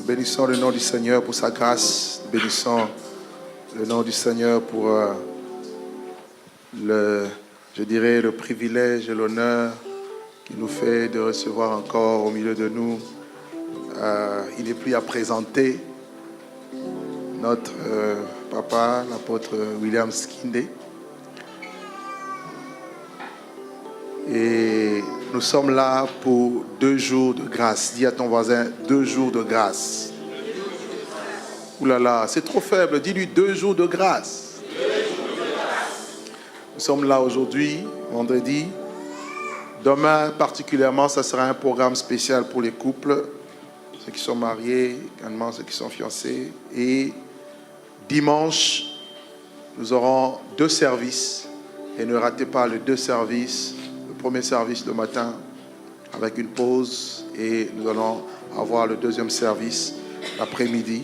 Bénissons le nom du Seigneur pour sa grâce. Bénissons le nom du Seigneur pour le privilège et l'honneur qu'il nous fait de recevoir encore au milieu de nous. Il n'est plus à présenter notre papa, l'apôtre William Skinde. Et nous sommes là pour 2 jours de grâce. Dis à ton voisin, 2 jours de grâce. Ouh là là, c'est trop faible. Dis-lui 2 jours de grâce. Nous sommes là aujourd'hui, vendredi. Demain, particulièrement, ça sera un programme spécial pour les couples, ceux qui sont mariés, également ceux qui sont fiancés. Et dimanche, nous aurons 2 services. Et ne ratez pas les 2 services. Le premier service le matin, avec une pause. Et nous allons avoir le 2e service l'après-midi.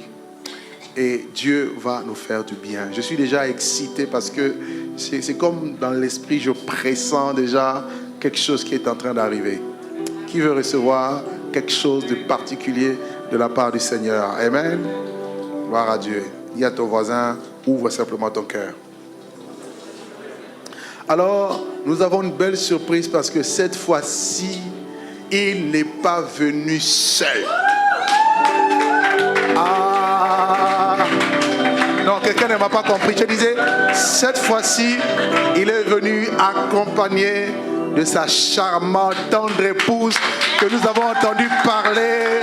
Et Dieu va nous faire du bien. Je suis déjà excité parce que c'est comme dans l'esprit, je pressens déjà quelque chose qui est en train d'arriver. Qui veut recevoir quelque chose de particulier de la part du Seigneur? Amen. Gloire à Dieu. Dis à ton voisin, ouvre simplement ton cœur. Alors, nous avons une belle surprise parce que cette fois-ci, il n'est pas venu seul. Non, quelqu'un ne m'a pas compris. Je disais, cette fois-ci, il est venu accompagné de sa charmante, tendre épouse que nous avons entendu parler.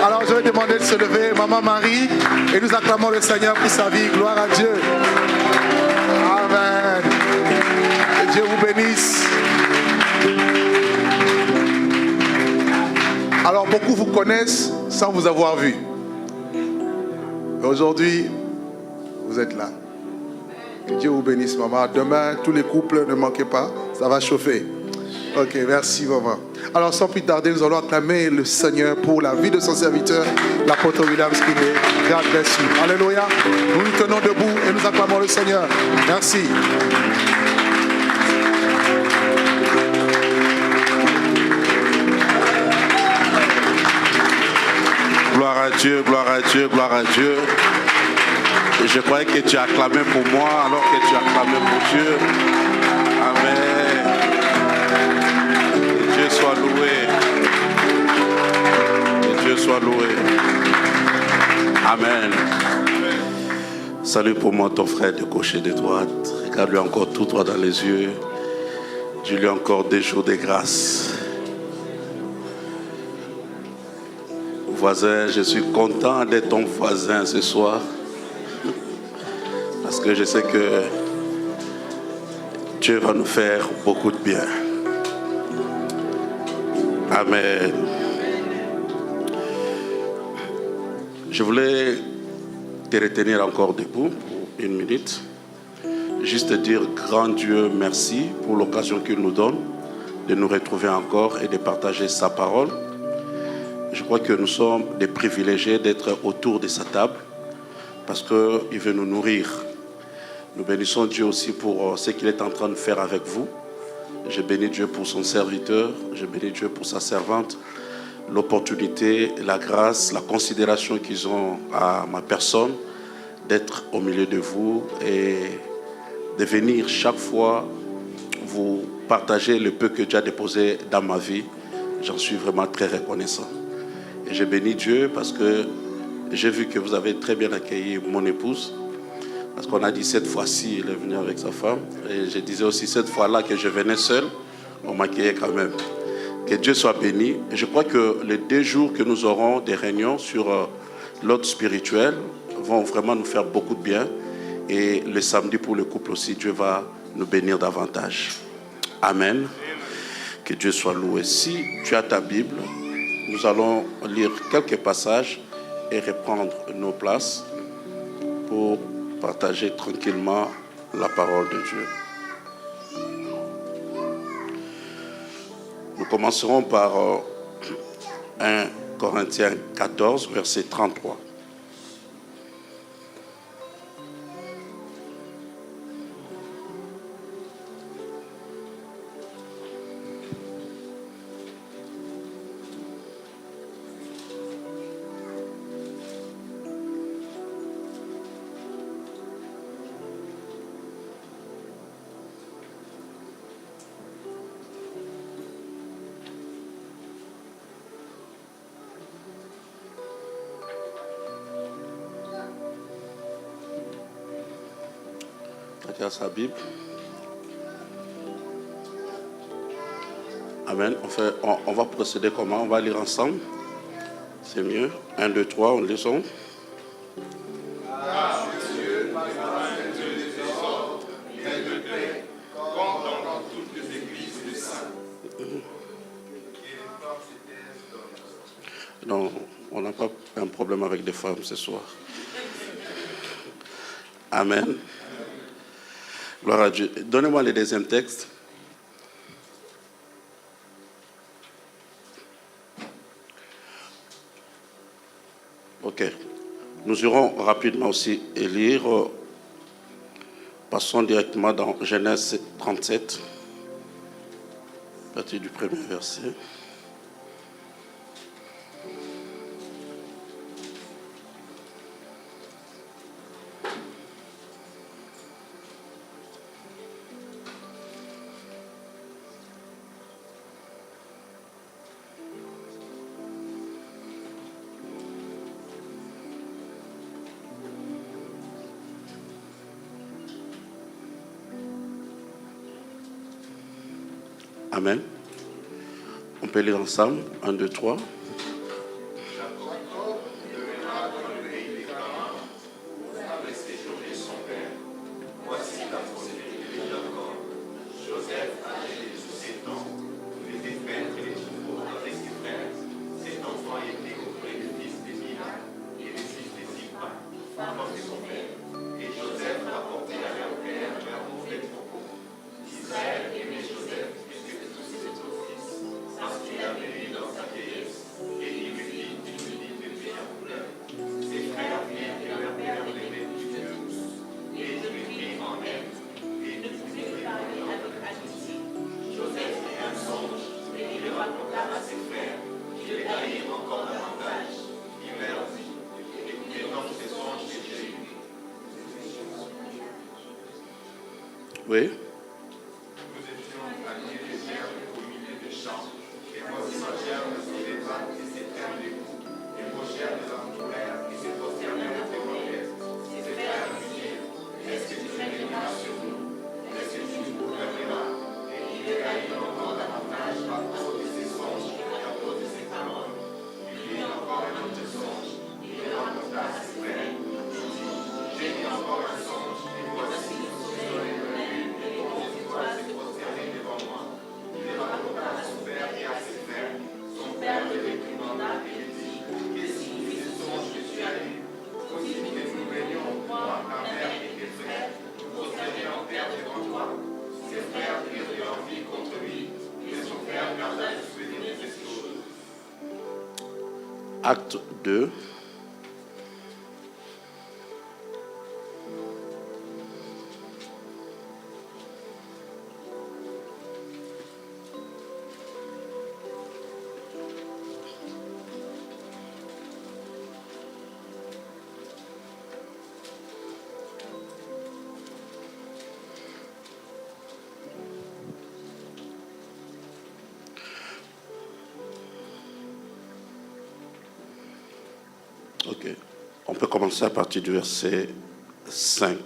Alors je vais demander de se lever, Maman Marie, et nous acclamons le Seigneur pour sa vie. Gloire à Dieu. Amen. Que Dieu vous bénisse. Alors beaucoup vous connaissent sans vous avoir vu. Et aujourd'hui, vous êtes là. Que Dieu vous bénisse, maman. Demain, tous les couples, ne manquez pas, ça va chauffer. Ok, merci, maman. Alors, sans plus tarder, nous allons acclamer le Seigneur pour la vie de son serviteur, l'apôtre William Skinde. God bless you. Alléluia. Nous nous tenons debout et nous acclamons le Seigneur. Merci. Gloire à Dieu, gloire à Dieu, gloire à Dieu. Je croyais que tu acclamais pour moi alors que tu acclamais pour Dieu. Amen. Que Dieu soit loué. Que Dieu soit loué. Amen. Salut pour moi ton frère de gauche et de droite. Regarde-lui encore tout droit dans les yeux. Dis-lui encore 2 jours de grâce. Voisin, je suis content d'être ton voisin ce soir. Parce que je sais que Dieu va nous faire beaucoup de bien. Amen. Je voulais te retenir encore debout pour 1 minute. Juste te dire, grand Dieu, merci pour l'occasion qu'il nous donne de nous retrouver encore et de partager sa parole. Je crois que nous sommes des privilégiés d'être autour de sa table parce qu'il veut nous nourrir. Nous bénissons Dieu aussi pour ce qu'il est en train de faire avec vous. Je bénis Dieu pour son serviteur, je bénis Dieu pour sa servante, l'opportunité, la grâce, la considération qu'ils ont à ma personne d'être au milieu de vous et de venir chaque fois vous partager le peu que Dieu a déposé dans ma vie. J'en suis vraiment très reconnaissant. Et je bénis Dieu parce que j'ai vu que vous avez très bien accueilli mon épouse. Parce qu'on a dit cette fois-ci, il est venu avec sa femme. Et je disais aussi cette fois-là que je venais seul, on m'accueillait quand même. Que Dieu soit béni. Et je crois que les 2 jours que nous aurons des réunions sur l'ordre spirituel vont vraiment nous faire beaucoup de bien. Et le samedi pour le couple aussi, Dieu va nous bénir davantage. Amen. Que Dieu soit loué. Si tu as ta Bible, nous allons lire quelques passages et reprendre nos places pour partager tranquillement la parole de Dieu. Nous commencerons par 1 Corinthiens 14, verset 33. Chacun a sa Bible. Amen. On va procéder comment? On va lire ensemble. C'est mieux. 1, 2, 3, on lit son. Non, on n'a pas un problème avec des femmes ce soir. Amen. Gloire à Dieu. Donnez-moi le deuxième texte. Ok. Nous irons rapidement aussi lire. Passons directement dans Genèse 37, à partir du premier verset. Amen. On peut lire ensemble. 1, 2, 3. Oui. Acte 2. Ok. On peut commencer à partir du verset 5.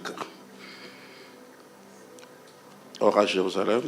Or à Jérusalem.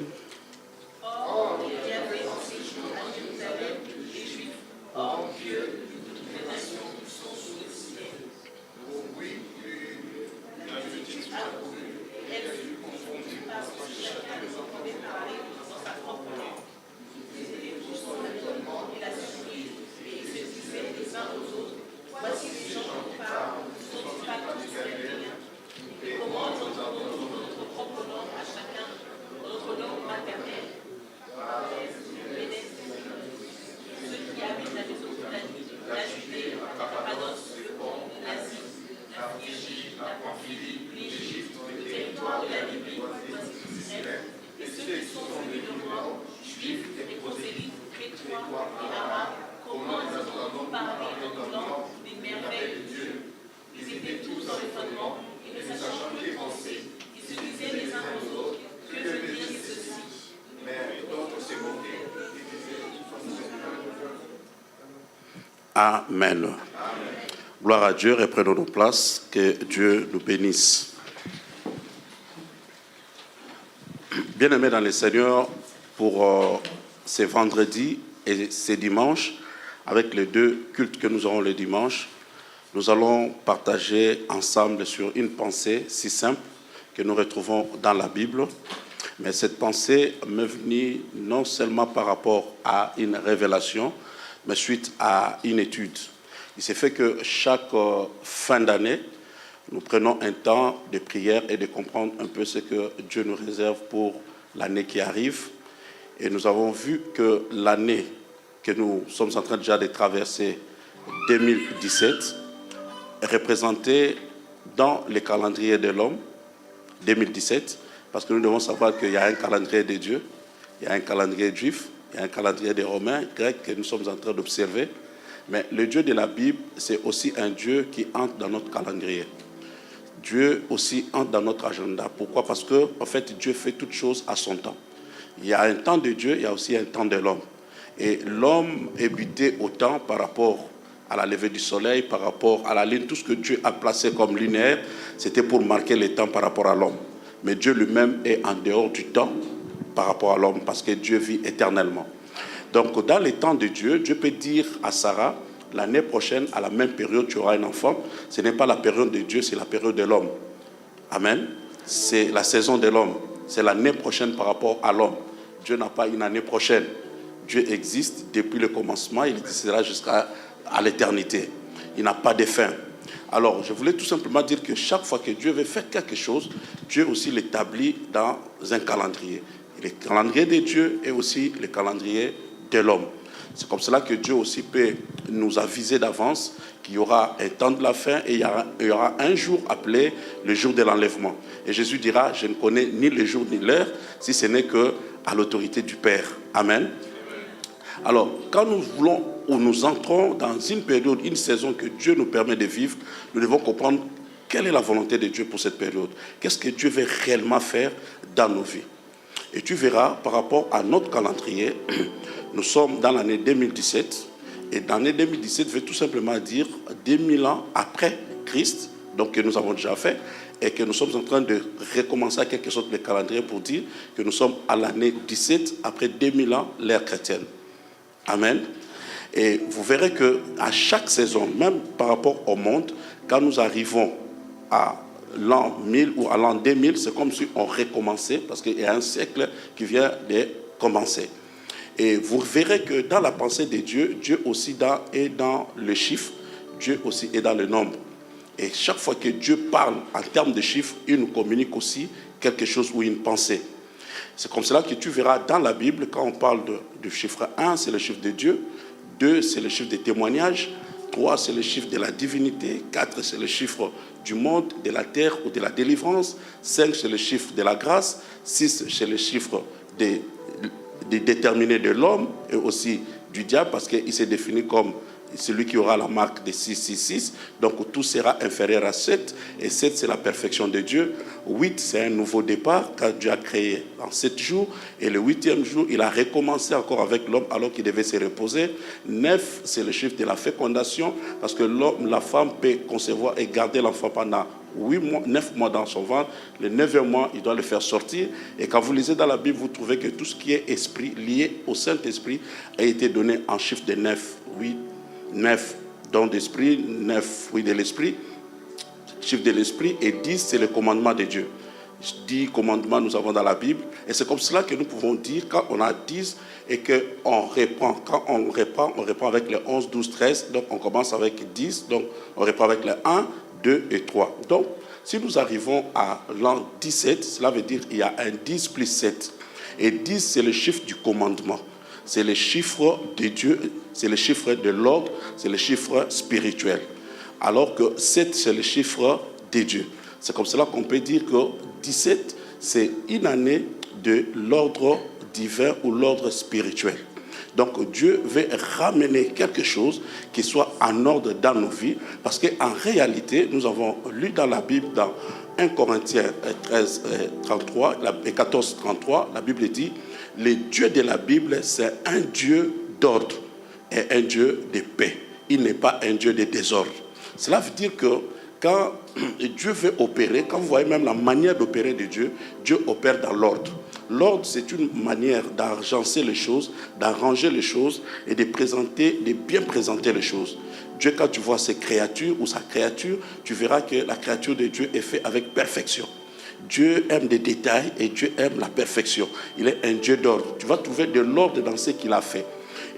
Amen. Gloire à Dieu, reprenons nos places, que Dieu nous bénisse. Bien-aimés dans le Seigneur, pour ces vendredis et ces dimanches, avec les deux cultes que nous aurons le dimanche, nous allons partager ensemble sur une pensée si simple que nous retrouvons dans la Bible. Mais cette pensée m'est venue non seulement par rapport à une révélation, mais suite à une étude. Il s'est fait que chaque fin d'année, nous prenons un temps de prière et de comprendre un peu ce que Dieu nous réserve pour l'année qui arrive. Et nous avons vu que l'année que nous sommes en train déjà de traverser, 2017, est représentée dans le calendrier de l'homme, 2017, parce que nous devons savoir qu'il y a un calendrier de Dieu, il y a un calendrier juif, il y a un calendrier des Romains, grecs, que nous sommes en train d'observer. Mais le Dieu de la Bible, c'est aussi un Dieu qui entre dans notre calendrier. Dieu aussi entre dans notre agenda. Pourquoi? Parce que, en fait, Dieu fait toutes choses à son temps. Il y a un temps de Dieu, il y a aussi un temps de l'homme. Et l'homme est buté au temps par rapport à la levée du soleil, par rapport à la lune. Tout ce que Dieu a placé comme linéaire, c'était pour marquer le temps par rapport à l'homme. Mais Dieu lui-même est en dehors du temps par rapport à l'homme, parce que Dieu vit éternellement. Donc, dans les temps de Dieu, Dieu peut dire à Sarah, l'année prochaine, à la même période, tu auras un enfant. Ce n'est pas la période de Dieu, c'est la période de l'homme. Amen. C'est la saison de l'homme. C'est l'année prochaine par rapport à l'homme. Dieu n'a pas une année prochaine. Dieu existe depuis le commencement, il existera jusqu'à l'éternité. Il n'a pas de fin. Alors, je voulais tout simplement dire que chaque fois que Dieu veut faire quelque chose, Dieu aussi l'établit dans un calendrier. Et le calendrier de Dieu est aussi le calendrier de l'homme. C'est comme cela que Dieu aussi peut nous aviser d'avance qu'il y aura un temps de la fin et il y aura un jour appelé le jour de l'enlèvement. Et Jésus dira, je ne connais ni le jour ni l'heure, si ce n'est qu'à l'autorité du Père. Amen. Alors, quand nous voulons ou nous entrons dans une période, une saison que Dieu nous permet de vivre, nous devons comprendre quelle est la volonté de Dieu pour cette période. Qu'est-ce que Dieu veut réellement faire dans nos vies. Et tu verras, par rapport à notre calendrier, nous sommes dans l'année 2017. Et l'année 2017 veut tout simplement dire 2000 ans après Christ, donc que nous avons déjà fait, et que nous sommes en train de recommencer à quelque chose le calendrier pour dire que nous sommes à l'année 17 après 2000 ans l'ère chrétienne. Amen. Et vous verrez qu'à chaque saison, même par rapport au monde, quand nous arrivons à l'an 1000 ou à l'an 2000, c'est comme si on recommençait, parce qu'il y a un siècle qui vient de commencer. Et vous verrez que dans la pensée de Dieu, Dieu aussi est dans le chiffre, Dieu aussi est dans le nombre. Et chaque fois que Dieu parle en termes de chiffres, il nous communique aussi quelque chose ou une pensée. C'est comme cela que tu verras dans la Bible, quand on parle du chiffre 1, c'est le chiffre de Dieu, 2, c'est le chiffre des témoignages, 3, c'est le chiffre de la divinité, 4, c'est le chiffre du monde, de la terre ou de la délivrance, 5, c'est le chiffre de la grâce, 6, c'est le chiffre des déterminé de l'homme et aussi du diable, parce qu'il s'est défini comme celui qui aura la marque de 666, donc tout sera inférieur à 7, et 7 c'est la perfection de Dieu, 8 c'est un nouveau départ, car Dieu a créé en 7 jours, et le 8e jour il a recommencé encore avec l'homme alors qu'il devait se reposer, 9 c'est le chiffre de la fécondation, parce que l'homme, la femme peut concevoir et garder l'enfant pendant 9 mois dans son ventre, le 9e mois, il doit le faire sortir. Et quand vous lisez dans la Bible, vous trouvez que tout ce qui est esprit, lié au Saint-Esprit, a été donné en chiffre de 9. Oui, 9 dons d'esprit, 9 fruits de l'esprit, chiffre de l'esprit, et 10, c'est le commandement de Dieu. 10 commandements nous avons dans la Bible, et c'est comme cela que nous pouvons dire, quand on a 10, et qu'on reprend, quand on reprend avec les 11, 12, 13, donc on commence avec 10, donc on reprend avec les 1, 2 et 3. Donc, si nous arrivons à l'an 17, cela veut dire qu'il y a un 10 plus 7. Et 10, c'est le chiffre du commandement. C'est le chiffre de Dieu, c'est le chiffre de l'ordre, c'est le chiffre spirituel. Alors que 7, c'est le chiffre de Dieu. C'est comme cela qu'on peut dire que 17, c'est une année de l'ordre divin ou l'ordre spirituel. Donc Dieu veut ramener quelque chose qui soit en ordre dans nos vies, parce qu'en réalité, nous avons lu dans la Bible, dans 1 Corinthiens 13, 33 et 14, 33, la Bible dit, le Dieu de la Bible, c'est un Dieu d'ordre et un Dieu de paix. Il n'est pas un Dieu de désordre. Cela veut dire que quand Dieu veut opérer, quand vous voyez même la manière d'opérer de Dieu, Dieu opère dans l'ordre. L'ordre, c'est une manière d'agencer les choses, d'arranger les choses et de bien présenter les choses. Dieu, quand tu vois ses créatures ou sa créature, tu verras que la créature de Dieu est faite avec perfection. Dieu aime des détails et Dieu aime la perfection. Il est un Dieu d'ordre. Tu vas trouver de l'ordre dans ce qu'il a fait.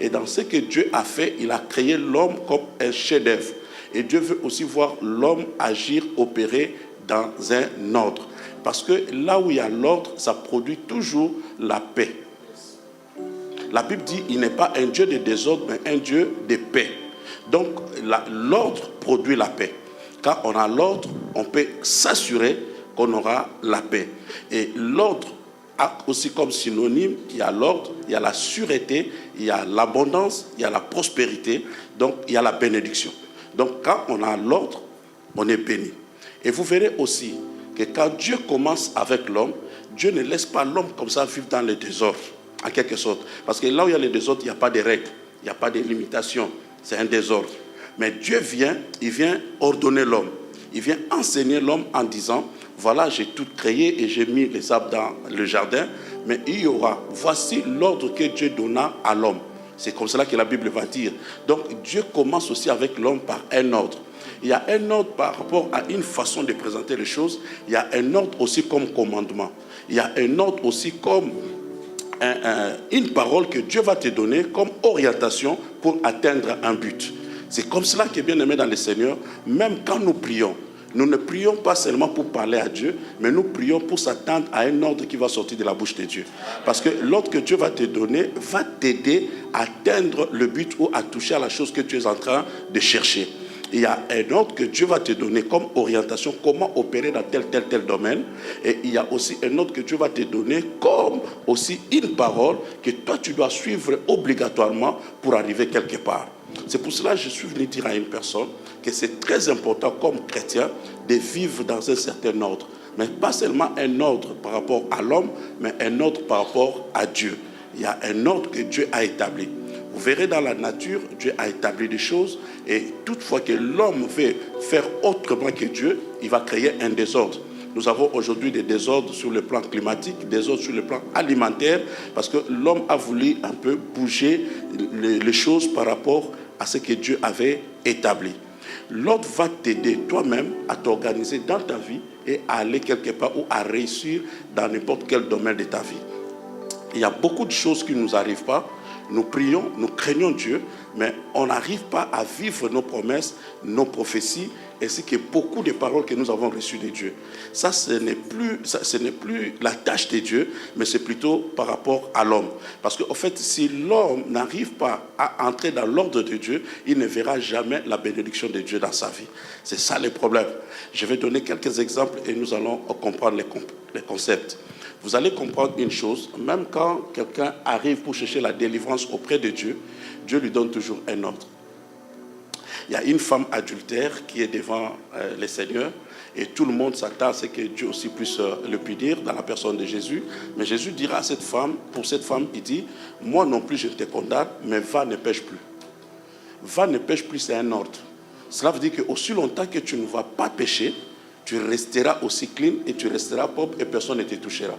Et dans ce que Dieu a fait, il a créé l'homme comme un chef-d'œuvre. Et Dieu veut aussi voir l'homme agir, opérer dans un ordre. Parce que là où il y a l'ordre, ça produit toujours la paix. La Bible dit qu'il n'est pas un Dieu de désordre, mais un Dieu de paix. Donc l'ordre produit la paix. Quand on a l'ordre, on peut s'assurer qu'on aura la paix. Et l'ordre a aussi comme synonyme, il y a l'ordre, il y a la sûreté, il y a l'abondance, il y a la prospérité, donc il y a la bénédiction. Donc quand on a l'ordre, on est béni. Et vous verrez aussi que quand Dieu commence avec l'homme, Dieu ne laisse pas l'homme comme ça vivre dans le désordre, en quelque sorte. Parce que là où il y a le désordre, il n'y a pas de règles, il n'y a pas de limitations, c'est un désordre. Mais Dieu vient, il vient ordonner l'homme. Il vient enseigner l'homme en disant, voilà, j'ai tout créé et j'ai mis les arbres dans le jardin, mais il y aura, voici l'ordre que Dieu donna à l'homme. C'est comme cela que la Bible va dire. Donc Dieu commence aussi avec l'homme par un ordre. Il y a un ordre par rapport à une façon de présenter les choses. Il y a un ordre aussi comme commandement. Il y a un ordre aussi comme une parole que Dieu va te donner comme orientation pour atteindre un but. C'est comme cela que, bien aimé dans le Seigneur, même quand nous prions, nous ne prions pas seulement pour parler à Dieu, mais nous prions pour s'attendre à un ordre qui va sortir de la bouche de Dieu. Parce que l'ordre que Dieu va te donner va t'aider à atteindre le but ou à toucher à la chose que tu es en train de chercher. Il y a un ordre que Dieu va te donner comme orientation, comment opérer dans tel domaine. Et il y a aussi un ordre que Dieu va te donner comme aussi une parole que toi tu dois suivre obligatoirement pour arriver quelque part. C'est pour cela que je suis venu dire à une personne que c'est très important comme chrétien de vivre dans un certain ordre. Mais pas seulement un ordre par rapport à l'homme, mais un ordre par rapport à Dieu. Il y a un ordre que Dieu a établi. Vous verrez dans la nature, Dieu a établi des choses et toutefois que l'homme veut faire autrement que Dieu, il va créer un désordre. Nous avons aujourd'hui des désordres sur le plan climatique, des désordres sur le plan alimentaire, parce que l'homme a voulu un peu bouger les choses par rapport à ce que Dieu avait établi. L'ordre va t'aider toi-même à t'organiser dans ta vie et à aller quelque part ou à réussir dans n'importe quel domaine de ta vie. Il y a beaucoup de choses qui ne nous arrivent pas. Nous prions, nous craignons Dieu, mais on n'arrive pas à vivre nos promesses, nos prophéties, ainsi que beaucoup de paroles que nous avons reçues de Dieu. Ça, ce n'est plus la tâche de Dieu, mais c'est plutôt par rapport à l'homme. Parce qu'en fait, si l'homme n'arrive pas à entrer dans l'ordre de Dieu, il ne verra jamais la bénédiction de Dieu dans sa vie. C'est ça le problème. Je vais donner quelques exemples et nous allons comprendre les concepts. Vous allez comprendre une chose, même quand quelqu'un arrive pour chercher la délivrance auprès de Dieu, Dieu lui donne toujours un ordre. Il y a une femme adultère qui est devant le Seigneur et tout le monde s'attend à ce que Dieu aussi puisse le punir dans la personne de Jésus. Mais Jésus dira à cette femme, pour cette femme, il dit, moi non plus je te condamne, mais va, ne pêche plus. Va, ne pêche plus, c'est un ordre. Cela veut dire qu'aussi longtemps que tu ne vas pas pécher, tu resteras aussi clean et tu resteras propre et personne ne te touchera.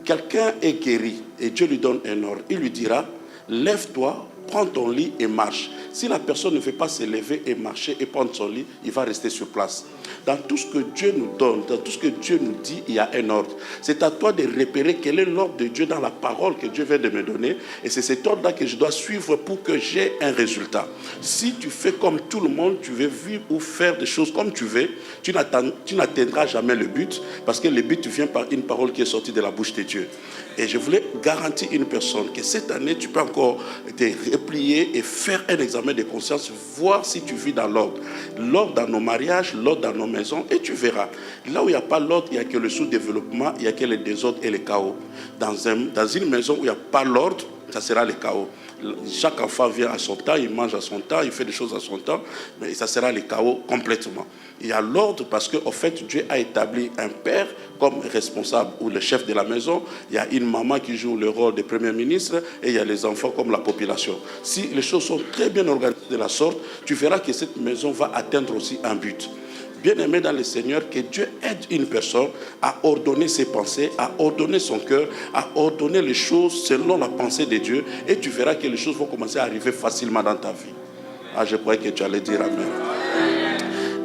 Quelqu'un est guéri et Dieu lui donne un ordre. Il lui dira, lève-toi, prends ton lit et marche. Si la personne ne veut pas se lever et marcher et prendre son lit, il va rester sur place. Dans tout ce que Dieu nous donne, dans tout ce que Dieu nous dit, il y a un ordre. C'est à toi de repérer quel est l'ordre de Dieu dans la parole que Dieu vient de me donner. Et c'est cet ordre-là que je dois suivre pour que j'ai un résultat. Si tu fais comme tout le monde, tu veux vivre ou faire des choses comme tu veux, tu n'atteindras jamais le but, parce que le but vient par une parole qui est sortie de la bouche de Dieu. Et je voulais garantir une personne que cette année, tu peux encore te replier et faire un examen de conscience, voir si tu vis dans l'ordre. L'ordre dans nos mariages, l'ordre dans nos maisons, et tu verras. Là où il n'y a pas l'ordre, il n'y a que le sous-développement, il n'y a que le désordre et le chaos. Dans une maison où il n'y a pas l'ordre, ça sera le chaos. Chaque enfant vient à son temps, il mange à son temps, il fait des choses à son temps, mais ça sera le chaos complètement. Il y a l'ordre parce qu'en fait, Dieu a établi un père comme responsable ou le chef de la maison. Il y a une maman qui joue le rôle de premier ministre et il y a les enfants comme la population. Si les choses sont très bien organisées de la sorte, tu verras que cette maison va atteindre aussi un but. bien-aimé dans le Seigneur, que Dieu aide une personne à ordonner ses pensées, à ordonner son cœur, à ordonner les choses selon la pensée de Dieu, et tu verras que les choses vont commencer à arriver facilement dans ta vie. Ah, je croyais que tu allais dire Amen.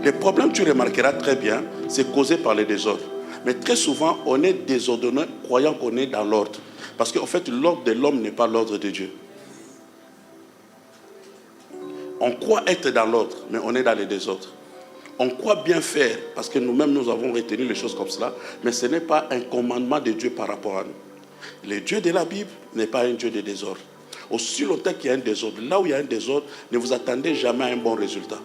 Les problèmes, tu remarqueras très bien, c'est causé par les désordres. Mais très souvent, on est désordonné croyant qu'on est dans l'ordre. Parce qu'en fait, l'ordre de l'homme n'est pas l'ordre de Dieu. On croit être dans l'ordre, mais on est dans les désordres. On croit bien faire, parce que nous-mêmes, nous avons retenu les choses comme cela, mais ce n'est pas un commandement de Dieu par rapport à nous. Le Dieu de la Bible n'est pas un Dieu de désordre. Aussi longtemps qu'il y a un désordre, là où il y a un désordre, ne vous attendez jamais à un bon résultat.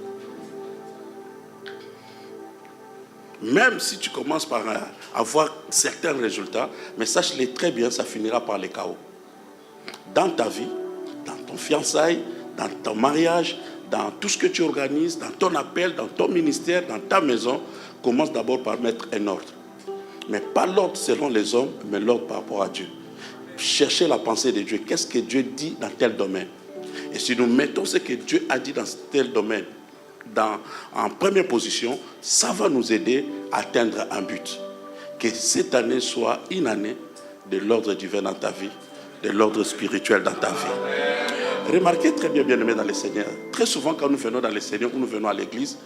Même si tu commences par avoir certains résultats, mais sache-le très bien, ça finira par le chaos. Dans ta vie, dans ton fiançailles, dans ton mariage, dans tout ce que tu organises, dans ton appel, dans ton ministère, dans ta maison, commence d'abord par mettre un ordre. Mais pas l'ordre selon les hommes, mais l'ordre par rapport à Dieu. Cherchez la pensée de Dieu. Qu'est-ce que Dieu dit dans tel domaine? Et si nous mettons ce que Dieu a dit dans tel domaine en première position, ça va nous aider à atteindre un but. Que cette année soit une année de l'ordre divin dans ta vie, de l'ordre spirituel dans ta vie. Remarquez très bien, bien-aimés dans le Seigneur, très souvent quand nous venons dans le Seigneur ou nous venons à l'église,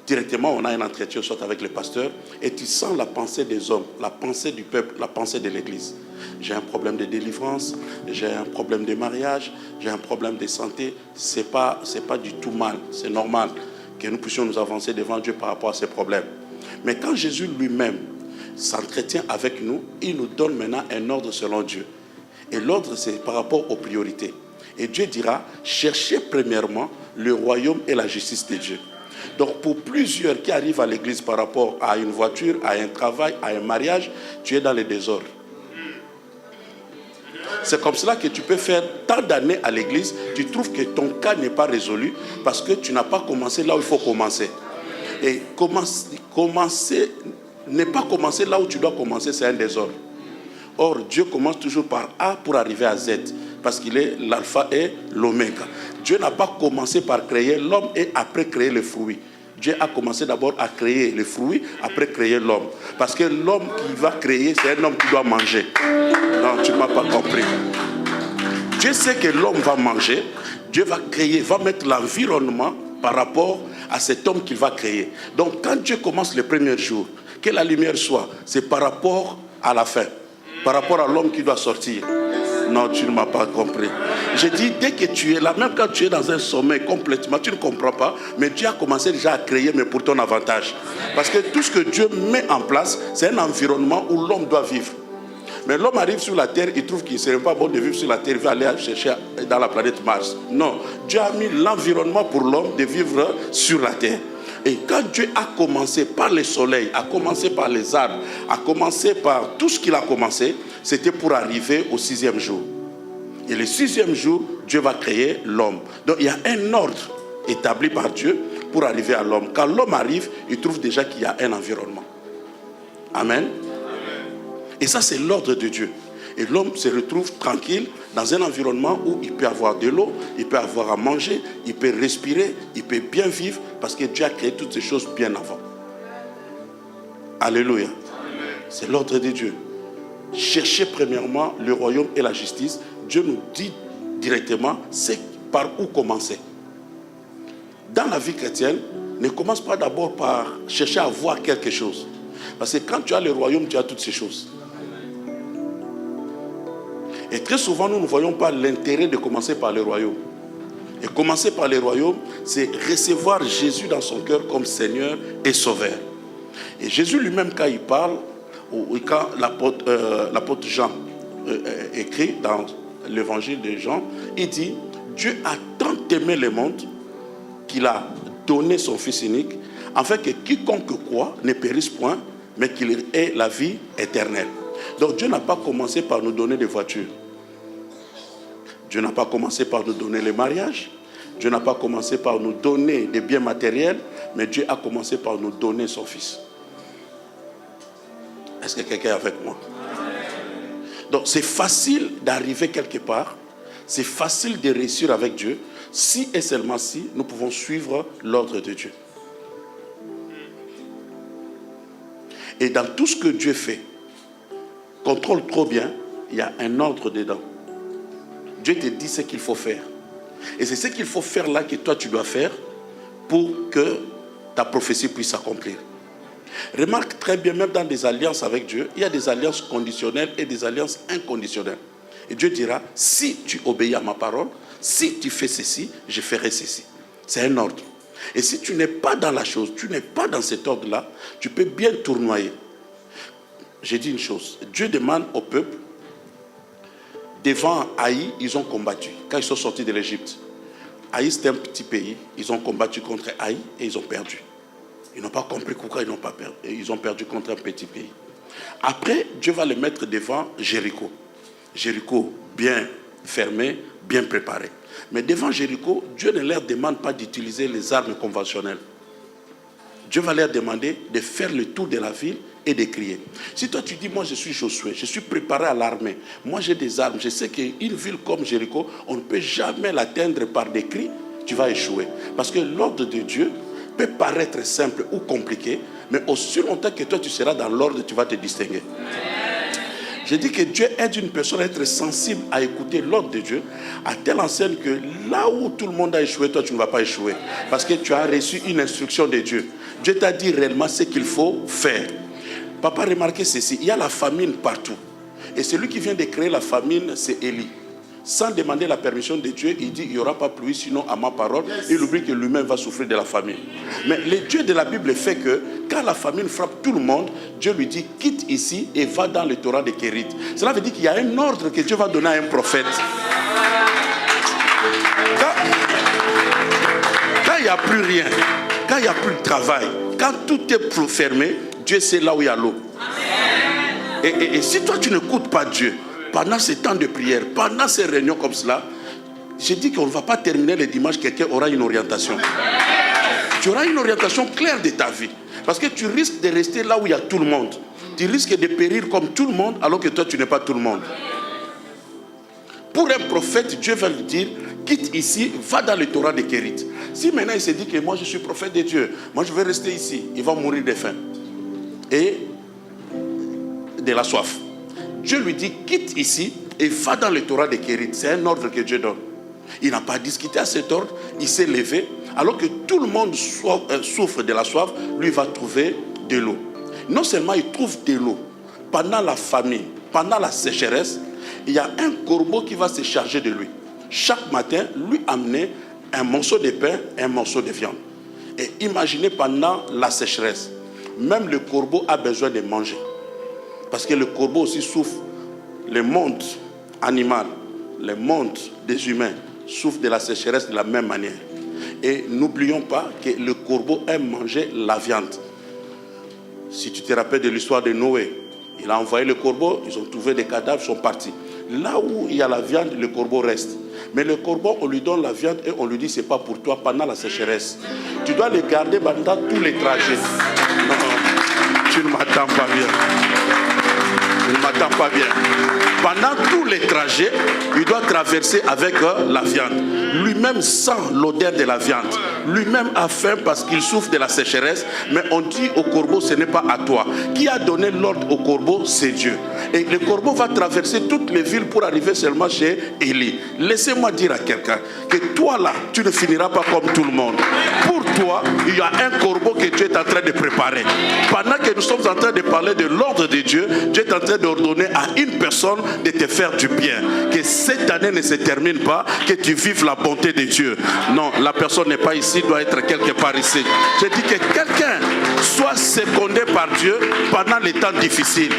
directement on a un entretien soit avec le pasteur et tu sens la pensée des hommes, la pensée du peuple, la pensée de l'église. J'ai un problème de délivrance, j'ai un problème de mariage, j'ai un problème de santé. C'est pas du tout mal, c'est normal que nous puissions nous avancer devant Dieu par rapport à ces problèmes. Mais quand Jésus lui-même s'entretient avec nous, il nous donne maintenant un ordre selon Dieu. Et l'ordre, c'est par rapport aux priorités. Et Dieu dira, cherchez premièrement le royaume et la justice de Dieu. Donc pour plusieurs qui arrivent à l'église par rapport à une voiture, à un travail, à un mariage, tu es dans le désordre. C'est comme cela que tu peux faire tant d'années à l'église, tu trouves que ton cas n'est pas résolu parce que tu n'as pas commencé là où il faut commencer. Et ne pas commencer là où tu dois commencer, c'est un désordre. Or, Dieu commence toujours par A pour arriver à Z, parce qu'il est l'alpha et l'oméga. Dieu n'a pas commencé par créer l'homme et après créer le fruit. Dieu a commencé d'abord à créer le fruit, après créer l'homme. Parce que l'homme qui va créer, c'est un homme qui doit manger. Non, tu ne m'as pas compris. Dieu sait que l'homme va manger, Dieu va créer, va mettre l'environnement par rapport à cet homme qu'il va créer. Donc quand Dieu commence le premier jour, que la lumière soit, c'est par rapport à la fin, par rapport à l'homme qui doit sortir. Non, tu ne m'as pas compris. J'ai dit, dès que tu es là, même quand tu es dans un sommeil complètement, tu ne comprends pas, mais Dieu a commencé déjà à créer, mais pour ton avantage. Parce que tout ce que Dieu met en place, c'est un environnement où l'homme doit vivre. Mais l'homme arrive sur la terre, il trouve qu'il ne serait pas bon de vivre sur la terre, il va aller chercher dans la planète Mars. Non, Dieu a mis l'environnement pour l'homme de vivre sur la terre. Et quand Dieu a commencé par le soleil, a commencé par les arbres, a commencé par tout ce qu'il a commencé, c'était pour arriver au 6e jour. Et le 6e jour, Dieu va créer l'homme. Donc il y a un ordre établi par Dieu pour arriver à l'homme. Quand l'homme arrive, il trouve déjà qu'il y a un environnement. Amen. Et ça, c'est l'ordre de Dieu. Et l'homme se retrouve tranquille dans un environnement où il peut avoir de l'eau, il peut avoir à manger, il peut respirer, il peut bien vivre parce que Dieu a créé toutes ces choses bien avant. Alléluia. C'est l'ordre de Dieu. Cherchez premièrement le royaume et la justice. Dieu nous dit directement c'est par où commencer. Dans la vie chrétienne, ne commence pas d'abord par chercher à voir quelque chose. Parce que quand tu as le royaume, tu as toutes ces choses. Et très souvent, nous ne voyons pas l'intérêt de commencer par le royaume. Et commencer par le royaume, c'est recevoir Jésus dans son cœur comme Seigneur et Sauveur. Et Jésus lui-même, quand il parle, ou quand l'apôtre Jean écrit dans l'évangile de Jean, il dit, Dieu a tant aimé le monde qu'il a donné son Fils unique, afin que quiconque croit ne périsse point, mais qu'il ait la vie éternelle. Donc Dieu n'a pas commencé par nous donner des voitures. Dieu n'a pas commencé par nous donner le mariage. Dieu n'a pas commencé par nous donner des biens matériels, mais Dieu a commencé par nous donner son Fils. Est-ce que quelqu'un est avec moi? Donc c'est facile d'arriver quelque part. C'est facile de réussir avec Dieu si et seulement si nous pouvons suivre l'ordre de Dieu. Et dans tout ce que Dieu fait, contrôle trop bien, il y a un ordre dedans. Dieu te dit ce qu'il faut faire. Et c'est ce qu'il faut faire là que toi tu dois faire pour que ta prophétie puisse s'accomplir. Remarque très bien, même dans des alliances avec Dieu, il y a des alliances conditionnelles et des alliances inconditionnelles. Et Dieu dira, si tu obéis à ma parole, si tu fais ceci, je ferai ceci. C'est un ordre. Et si tu n'es pas dans la chose, tu n'es pas dans cet ordre-là, tu peux bien tournoyer. J'ai dit une chose, Dieu demande au peuple, devant Haï, ils ont combattu, quand ils sont sortis de l'Égypte. Haï, c'était un petit pays, ils ont combattu contre Haï et ils ont perdu. Ils n'ont pas compris pourquoi ils n'ont pas perdu. Ils ont perdu contre un petit pays. Après, Dieu va les mettre devant Jéricho. Jéricho, bien fermé, bien préparé. Mais devant Jéricho, Dieu ne leur demande pas d'utiliser les armes conventionnelles. Dieu va leur demander de faire le tour de la ville et de crier. Si toi tu dis, moi je suis Josué, je suis préparé à l'armée, moi j'ai des armes, je sais qu'une ville comme Jéricho, on ne peut jamais l'atteindre par des cris, tu vas échouer. Parce que l'ordre de Dieu peut paraître simple ou compliqué, mais aussi longtemps que toi tu seras dans l'ordre, tu vas te distinguer. J'ai dit que Dieu aide une personne à être sensible à écouter l'ordre de Dieu, à telle enseigne que là où tout le monde a échoué, toi tu ne vas pas échouer. Parce que tu as reçu une instruction de Dieu. Dieu t'a dit réellement ce qu'il faut faire. Papa, remarquez ceci, il y a la famine partout. Et celui qui vient de créer la famine, c'est Élie. Sans demander la permission de Dieu, il dit, il n'y aura pas pluie sinon à ma parole. Il oublie que lui-même va souffrir de la famine. Mais le Dieu de la Bible fait que, quand la famine frappe tout le monde, Dieu lui dit, quitte ici et va dans le Torah de Kérit. Cela veut dire qu'il y a un ordre que Dieu va donner à un prophète. Quand il n'y a plus rien, quand il n'y a plus de travail, quand tout est fermé, Dieu sait là où il y a l'eau. Et si toi tu n'écoutes pas Dieu, pendant ces temps de prière, pendant ces réunions comme cela, je dis qu'on ne va pas terminer le dimanche, quelqu'un aura une orientation. Tu auras une orientation claire de ta vie. Parce que tu risques de rester là où il y a tout le monde. Tu risques de périr comme tout le monde, alors que toi tu n'es pas tout le monde. Pour un prophète, Dieu va lui dire, quitte ici, va dans le Torah de Kérit. Si maintenant il se dit que moi je suis prophète de Dieu, moi je vais rester ici, il va mourir de faim et de la soif. Dieu lui dit, quitte ici et va dans le Torah de Kérit. C'est un ordre que Dieu donne. Il n'a pas discuté à cet ordre, il s'est levé, alors que tout le monde souffre de la soif, lui va trouver de l'eau. Non seulement il trouve de l'eau, pendant la famine, pendant la sécheresse, il y a un corbeau qui va se charger de lui. Chaque matin, lui amener un morceau de pain et un morceau de viande. Et imaginez pendant la sécheresse, même le corbeau a besoin de manger. Parce que le corbeau aussi souffre. Le monde animal, le monde des humains souffre de la sécheresse de la même manière. Et n'oublions pas que le corbeau aime manger la viande. Si tu te rappelles de l'histoire de Noé, il a envoyé le corbeau, ils ont trouvé des cadavres, ils sont partis. Là où il y a la viande, le corbeau reste. Mais le corbeau, on lui donne la viande et on lui dit, c'est pas pour toi pendant la sécheresse. Tu dois le garder pendant tous les trajets. Non, tu ne m'attends pas bien. Il ne m'attend pas bien. Pendant tous les trajets, il doit traverser avec la viande. Lui-même sent l'odeur de la viande. Lui-même a faim parce qu'il souffre de la sécheresse. Mais on dit au corbeau, ce n'est pas à toi. Qui a donné l'ordre au corbeau? C'est Dieu. Et le corbeau va traverser toutes les villes pour arriver seulement chez Élie. Laissez-moi dire à quelqu'un que toi là, tu ne finiras pas comme tout le monde. Pour toi, il y a un corbeau que Dieu est en train de préparer. Pendant que nous sommes en train de parler de l'ordre de Dieu, Dieu est en train d'ordonner à une personne de te faire du bien. Que cette année ne se termine pas, que tu vives la bonté de Dieu. Non, la personne n'est pas ici, doit être quelque part ici. Je dis que quelqu'un soit secondé par Dieu pendant les temps difficiles.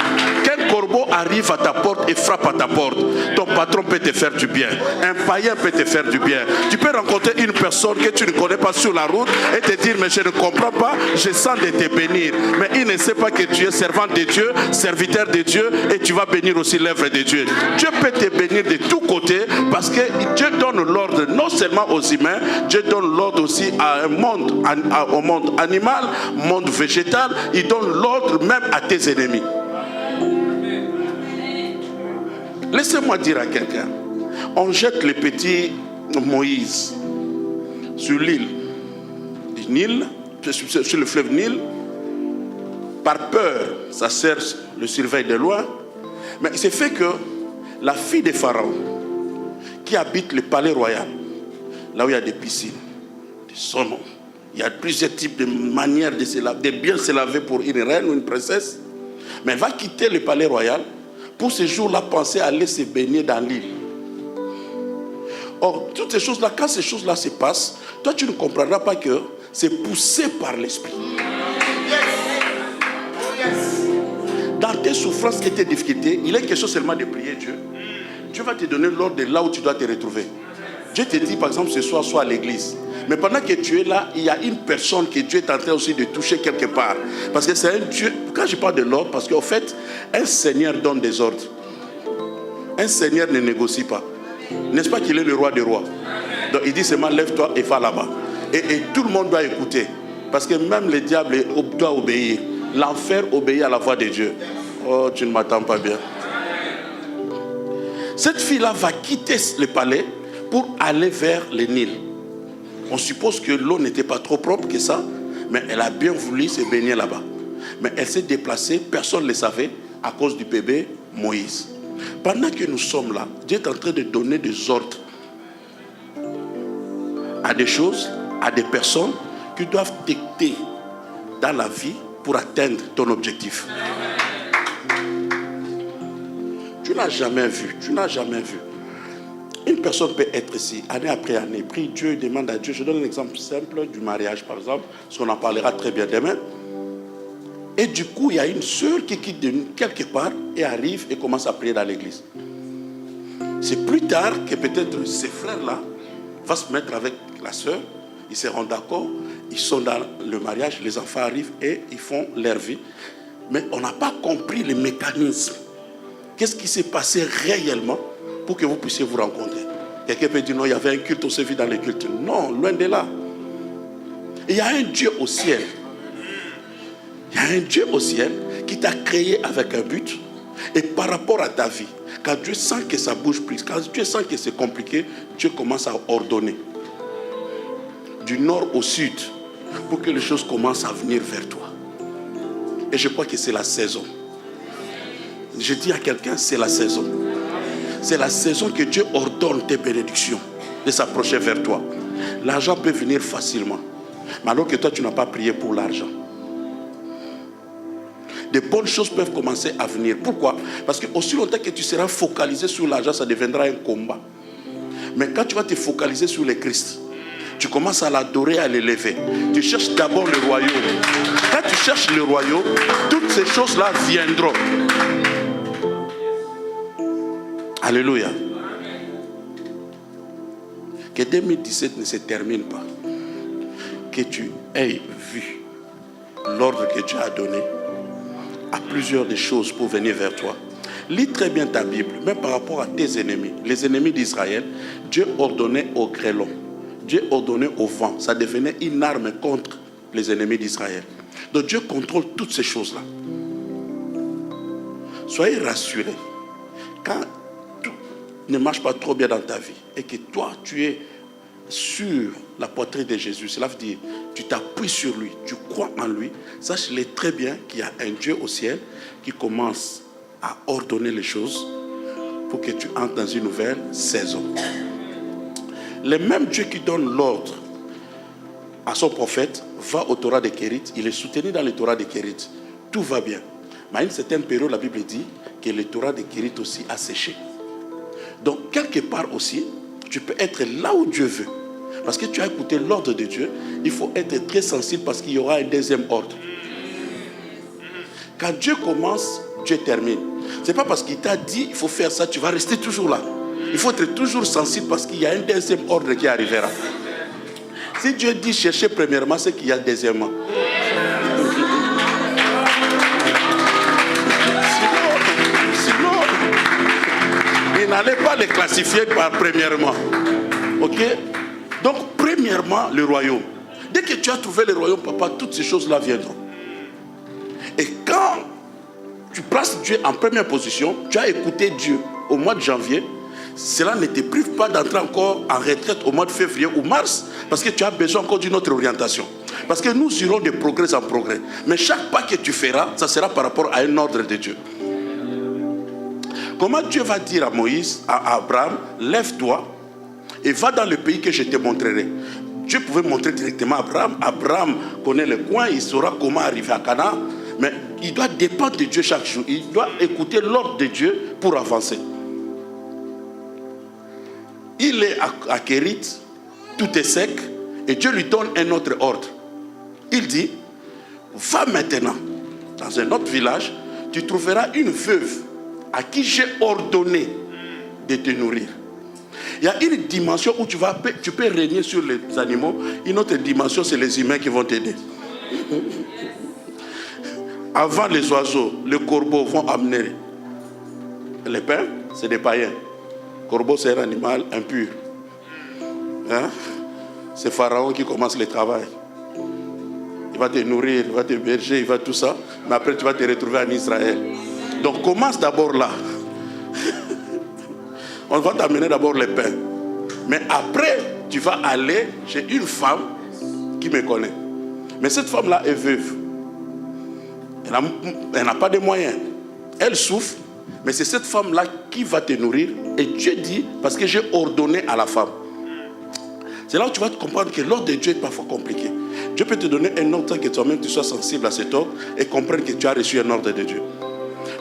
Qu'un corbeau arrive à ta porte et frappe à ta porte. Ton patron peut te faire du bien. Un païen peut te faire du bien. Tu peux rencontrer une personne que tu ne connais pas sur la route et te dire, mais je ne comprends pas, je sens de te bénir. Mais il ne sait pas que tu es servant de Dieu, serviteur de Dieu, et tu vas bénir aussi l'œuvre de Dieu. Dieu peut te bénir de tous côtés parce que Dieu donne l'ordre non seulement aux humains, Dieu donne l'ordre aussi à un monde, au monde animal, monde végétal, il donne l'ordre même à tes ennemis. Laissez-moi dire à quelqu'un, on jette le petit Moïse sur l'île du Nil, sur le fleuve Nil, par peur, sa sœur le surveille de loin. Mais il s'est fait que la fille de Pharaon, qui habite le palais royal, là où il y a des piscines, des saumons, il y a plusieurs types de manières de bien se laver pour une reine ou une princesse. Mais elle va quitter le palais royal pour ce jour-là penser à aller se baigner dans l'île. Or, toutes ces choses-là, quand ces choses-là se passent, toi tu ne comprendras pas que c'est poussé par l'esprit. Dans tes souffrances et tes difficultés, il est question seulement de prier Dieu. Dieu va te donner l'ordre de là où tu dois te retrouver. Dieu te dit par exemple ce soir, sois à l'église. Mais pendant que tu es là, il y a une personne que Dieu est en train aussi de toucher quelque part. Parce que c'est un Dieu, quand je parle de l'ordre, parce qu'en fait, un Seigneur donne des ordres. Un Seigneur ne négocie pas. N'est-ce pas qu'il est le roi des rois? Donc il dit seulement lève-toi et va là-bas. Et tout le monde doit écouter. Parce que même le diable doit obéir. L'enfer obéit à la voix de Dieu. Oh, tu ne m'attends pas bien. Cette fille-là va quitter le palais pour aller vers le Nil. On suppose que l'eau n'était pas trop propre que ça, mais elle a bien voulu se baigner là-bas. Mais elle s'est déplacée, personne ne le savait, à cause du bébé Moïse. Pendant que nous sommes là, Dieu est en train de donner des ordres à des choses, à des personnes qui doivent t'aider dans la vie pour atteindre ton objectif. Tu n'as jamais vu. Une personne peut être ici, année après année, prie Dieu, demande à Dieu. Je donne un exemple simple du mariage, par exemple, parce qu'on en parlera très bien demain. Et du coup, il y a une sœur qui quitte de quelque part et arrive et commence à prier dans l'église. C'est plus tard que peut-être ces frères-là vont se mettre avec la sœur, ils seront d'accord, ils sont dans le mariage, les enfants arrivent et ils font leur vie. Mais on n'a pas compris le mécanisme. Qu'est-ce qui s'est passé réellement pour que vous puissiez vous rencontrer? Quelqu'un peut dire non, il y avait un culte, on s'est vu dans le culte. Non, loin de là. Il y a un Dieu au ciel. Il y a un Dieu au ciel qui t'a créé avec un but. Et par rapport à ta vie, quand Dieu sent que ça bouge plus, quand Dieu sent que c'est compliqué, Dieu commence à ordonner. Du nord au sud, pour que les choses commencent à venir vers toi. Et je crois que c'est la saison. Je dis à quelqu'un, c'est la saison. C'est la saison que Dieu ordonne tes bénédictions de s'approcher vers toi. L'argent peut venir facilement. Mais alors que toi, tu n'as pas prié pour l'argent. De bonnes choses peuvent commencer à venir. Pourquoi? Parce que aussi longtemps que tu seras focalisé sur l'argent, ça deviendra un combat. Mais quand tu vas te focaliser sur le Christ, tu commences à l'adorer, à l'élever. Tu cherches d'abord le royaume. Quand tu cherches le royaume, toutes ces choses-là viendront. Alléluia. Que 2017 ne se termine pas. Que tu aies vu l'ordre que Dieu a donné à plusieurs des choses pour venir vers toi. Lis très bien ta Bible, même par rapport à tes ennemis. Les ennemis d'Israël, Dieu ordonnait au grêlon. Dieu ordonnait au vent. Ça devenait une arme contre les ennemis d'Israël. Donc Dieu contrôle toutes ces choses-là. Soyez rassurés. Quand tout ne marche pas trop bien dans ta vie et que toi, tu es sur la poitrine de Jésus, cela veut dire tu t'appuies sur lui, tu crois en lui, sache-le très bien qu'il y a un Dieu au ciel qui commence à ordonner les choses pour que tu entres dans une nouvelle saison. Le même Dieu qui donne l'ordre à son prophète va au Torah de Kérit, il est soutenu dans le Torah de Kérit, tout va bien. Mais à une certaine période, la Bible dit que le Torah de Kérit aussi a séché. Donc quelque part aussi, tu peux être là où Dieu veut. Parce que tu as écouté l'ordre de Dieu, il faut être très sensible parce qu'il y aura un deuxième ordre. Quand Dieu commence, Dieu termine. Ce n'est pas parce qu'il t'a dit il faut faire ça, tu vas rester toujours là. Il faut être toujours sensible parce qu'il y a un deuxième ordre qui arrivera. Si Dieu dit chercher premièrement, c'est qu'il y a deuxièmement. Sinon, il n'allait pas les classifier par premièrement. Ok? Donc, premièrement, le royaume. Dès que tu as trouvé le royaume, papa, toutes ces choses-là viendront. Et quand tu places Dieu en première position, tu as écouté Dieu au mois de janvier, cela ne te prive pas d'entrer encore en retraite au mois de février ou mars, parce que tu as besoin encore d'une autre orientation. Parce que nous irons de progrès en progrès. Mais chaque pas que tu feras, ça sera par rapport à un ordre de Dieu. Comment Dieu va dire à Moïse, à Abraham, lève-toi et va dans le pays que je te montrerai. Dieu pouvait montrer directement à Abraham. Abraham connaît le coin, il saura comment arriver à Canaan. Mais il doit dépendre de Dieu chaque jour. Il doit écouter l'ordre de Dieu pour avancer. Il est à Kérit, tout est sec, et Dieu lui donne un autre ordre. Il dit, va maintenant dans un autre village, tu trouveras une veuve à qui j'ai ordonné de te nourrir. Il y a une dimension où tu peux régner sur les animaux. Une autre dimension, c'est les humains qui vont t'aider. Avant les oiseaux, les corbeaux vont amener les pains, c'est des païens. Corbeau, c'est un animal impur. Hein? C'est Pharaon qui commence le travail. Il va te nourrir, il va te berger, il va tout ça. Mais après, tu vas te retrouver en Israël. Donc, commence d'abord là. On va t'amener d'abord les pains. Mais après, tu vas aller chez une femme qui me connaît. Mais cette femme-là est veuve. Elle n'a pas de moyens. Elle souffre. Mais c'est cette femme-là qui va te nourrir. Et Dieu dit, parce que j'ai ordonné à la femme. C'est là où tu vas comprendre que l'ordre de Dieu est parfois compliqué. Dieu peut te donner un ordre que toi-même tu sois sensible à cet ordre et comprendre que tu as reçu un ordre de Dieu.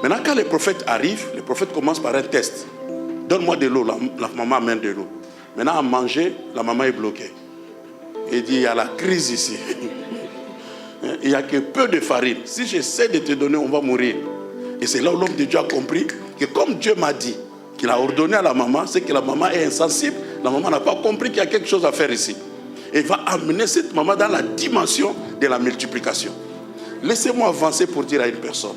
Maintenant, quand les prophètes arrivent, les prophètes commencent par un test. Donne-moi de l'eau, la maman amène de l'eau. Maintenant, à manger, la maman est bloquée. Il dit, il y a la crise ici. Il n'y a que peu de farine. Si j'essaie de te donner, on va mourir. Et c'est là où l'homme de Dieu a compris que comme Dieu m'a dit qu'il a ordonné à la maman, c'est que la maman est insensible. La maman n'a pas compris qu'il y a quelque chose à faire ici. Et il va amener cette maman dans la dimension de la multiplication. Laissez-moi avancer pour dire à une personne.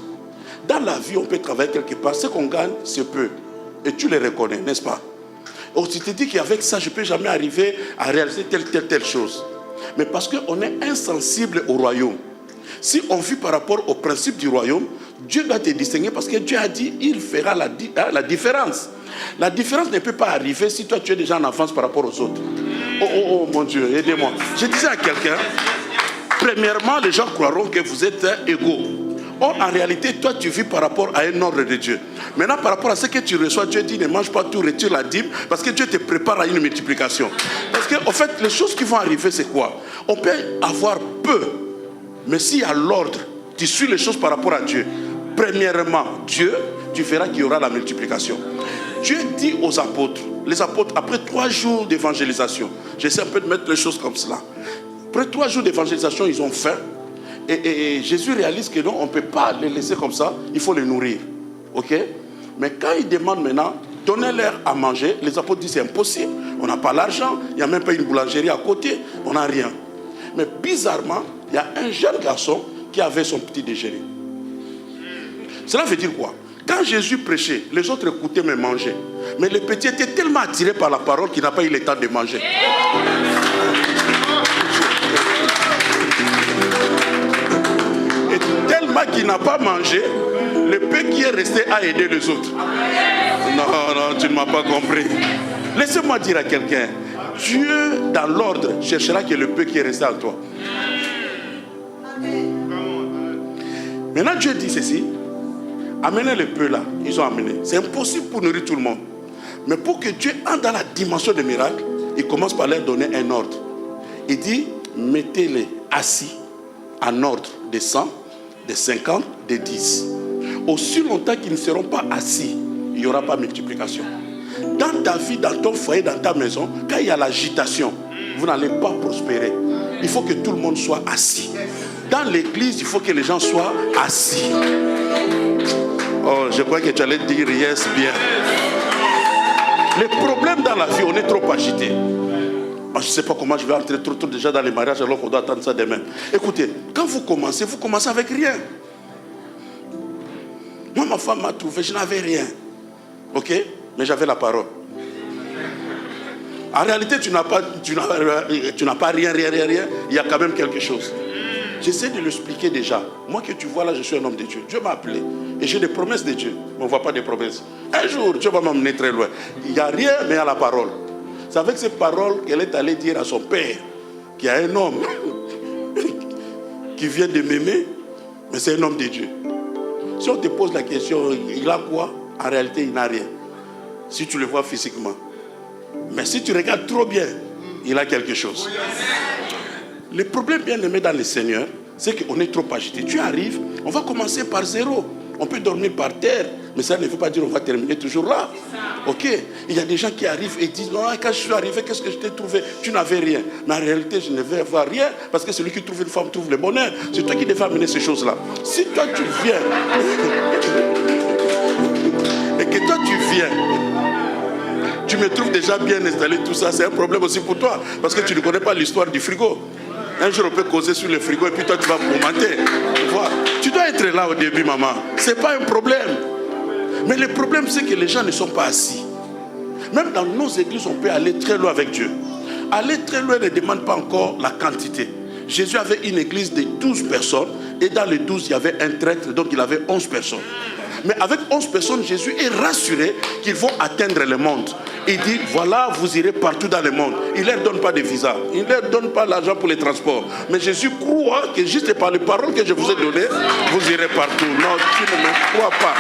Dans la vie, on peut travailler quelque part. Ce qu'on gagne, c'est peu. Et tu les reconnais, n'est-ce pas? Or, tu te dis qu'avec ça, je ne peux jamais arriver à réaliser telle chose. Mais parce qu'on est insensible au royaume. Si on vit par rapport au principe du royaume, Dieu doit te distinguer parce que Dieu a dit il fera la différence. La différence ne peut pas arriver si toi tu es déjà en avance par rapport aux autres. Oh mon Dieu, aidez-moi. Je disais à quelqu'un, premièrement, les gens croiront que vous êtes égaux. Or, en réalité, toi, tu vis par rapport à un ordre de Dieu. Maintenant, par rapport à ce que tu reçois, Dieu dit, ne mange pas tout, retire la dîme, parce que Dieu te prépare à une multiplication. Parce que, en fait, les choses qui vont arriver, c'est quoi? On peut avoir peu, mais s'il y a l'ordre, tu suis les choses par rapport à Dieu. Premièrement, Dieu, tu verras qu'il y aura la multiplication. Dieu dit aux apôtres, les apôtres, après 3 jours d'évangélisation, j'essaie un peu de mettre les choses comme cela. Après 3 jours d'évangélisation, ils ont faim. Et Jésus réalise que non, on ne peut pas les laisser comme ça, il faut les nourrir. Ok? Mais quand il demande maintenant, donnez-leur à manger, les apôtres disent c'est impossible, on n'a pas l'argent, il n'y a même pas une boulangerie à côté, on n'a rien. Mais bizarrement, il y a un jeune garçon qui avait son petit déjeuner. Cela veut dire quoi? Quand Jésus prêchait, les autres écoutaient mais mangeaient. Mais le petit était tellement attiré par la parole qu'il n'a pas eu le temps de manger. Et tellement qu'il n'a pas mangé, le peu qui est resté a aidé les autres. Non, tu ne m'as pas compris. Laissez-moi dire à quelqu'un, Dieu, dans l'ordre, cherchera que le peu qui est resté en toi. Maintenant, Dieu dit ceci. Amenez le peu là, ils ont amené. C'est impossible pour nourrir tout le monde. Mais pour que Dieu entre dans la dimension des miracles, il commence par leur donner un ordre. Il dit, mettez-les assis en ordre de 100, de 50, de 10. Aussi longtemps qu'ils ne seront pas assis, il n'y aura pas multiplication. Dans ta vie, dans ton foyer, dans ta maison, quand il y a l'agitation, vous n'allez pas prospérer. Il faut que tout le monde soit assis. Dans l'église, il faut que les gens soient assis. Oh, je crois que tu allais dire yes, bien. Les problèmes dans la vie, on est trop agité. Moi, je ne sais pas comment je vais entrer trop tôt déjà dans les mariages alors qu'on doit attendre ça demain. Écoutez, quand vous commencez avec rien. Moi, ma femme m'a trouvé, je n'avais rien. Ok? Mais j'avais la parole. En réalité, tu n'as pas rien. Il y a quand même quelque chose. J'essaie de l'expliquer déjà. Moi que tu vois là, je suis un homme de Dieu. Dieu m'a appelé. Et j'ai des promesses de Dieu. Mais on ne voit pas des promesses. Un jour, Dieu va m'emmener très loin. Il n'y a rien, mais il y a la parole. C'est avec ces paroles qu'elle est allée dire à son père, qu'il y a un homme qui vient de m'aimer, mais c'est un homme de Dieu. Si on te pose la question, il a quoi? En réalité, il n'a rien. Si tu le vois physiquement. Mais si tu regardes trop bien, il a quelque chose. Le problème, bien aimé dans le Seigneur, c'est qu'on est trop agité. Tu arrives, on va commencer par zéro. On peut dormir par terre, mais ça ne veut pas dire qu'on va terminer toujours là. Ok? Il y a des gens qui arrivent et disent, non, quand je suis arrivé, qu'est-ce que je t'ai trouvé? Tu n'avais rien. Mais en réalité, je ne vais avoir rien, parce que celui qui trouve une femme trouve le bonheur. C'est toi qui devais amener ces choses-là. Si toi tu viens, et que toi tu viens, tu me trouves déjà bien installé, tout ça, c'est un problème aussi pour toi, parce que tu ne connais pas l'histoire du frigo. Un jour, on peut causer sur le frigo et puis toi, tu vas commenter. Tu vois, tu dois être là au début, maman. Ce n'est pas un problème. Mais le problème, c'est que les gens ne sont pas assis. Même dans nos églises, on peut aller très loin avec Dieu. Aller très loin ne demande pas encore la quantité. Jésus avait une église de 12 personnes et dans les 12, il y avait un traître, donc il avait 11 personnes. Mais avec 11 personnes, Jésus est rassuré qu'ils vont atteindre le monde. Il dit, voilà, vous irez partout dans le monde. Il ne leur donne pas de visa. Il ne leur donne pas l'argent pour les transports. Mais Jésus croit que juste par les paroles que je vous ai données, vous irez partout. Non, tu ne me crois pas.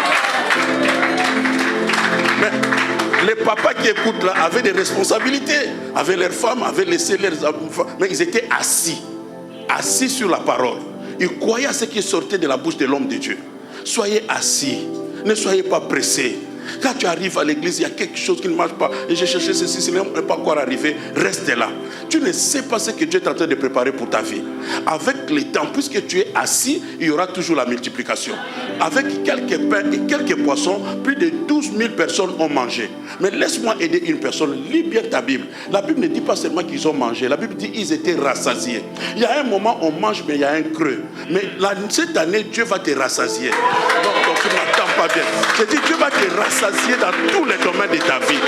Mais les papas qui écoutent là avaient des responsabilités. Avaient leurs femmes, avaient laissé leurs enfants. Mais ils étaient assis. Assis sur la parole. Ils croyaient à ce qui sortait de la bouche de l'homme de Dieu. Soyez assis, ne soyez pas pressés. Quand tu arrives à l'église, il y a quelque chose qui ne marche pas. Et j'ai cherché ceci, ce n'est pas encore arrivé. Reste là. Tu ne sais pas ce que Dieu est en train de préparer pour ta vie. Avec le temps, puisque tu es assis, il y aura toujours la multiplication. Avec quelques pains et quelques poissons, plus de 12 000 personnes ont mangé. Mais laisse-moi aider une personne. Lis bien ta Bible. La Bible ne dit pas seulement qu'ils ont mangé. La Bible dit qu'ils étaient rassasiés. Il y a un moment, on mange, mais il y a un creux. Mais cette année, Dieu va te rassasier. Donc tu n'attends pas bien. Je dis, Dieu va te rassasier dans tous les domaines de ta vie.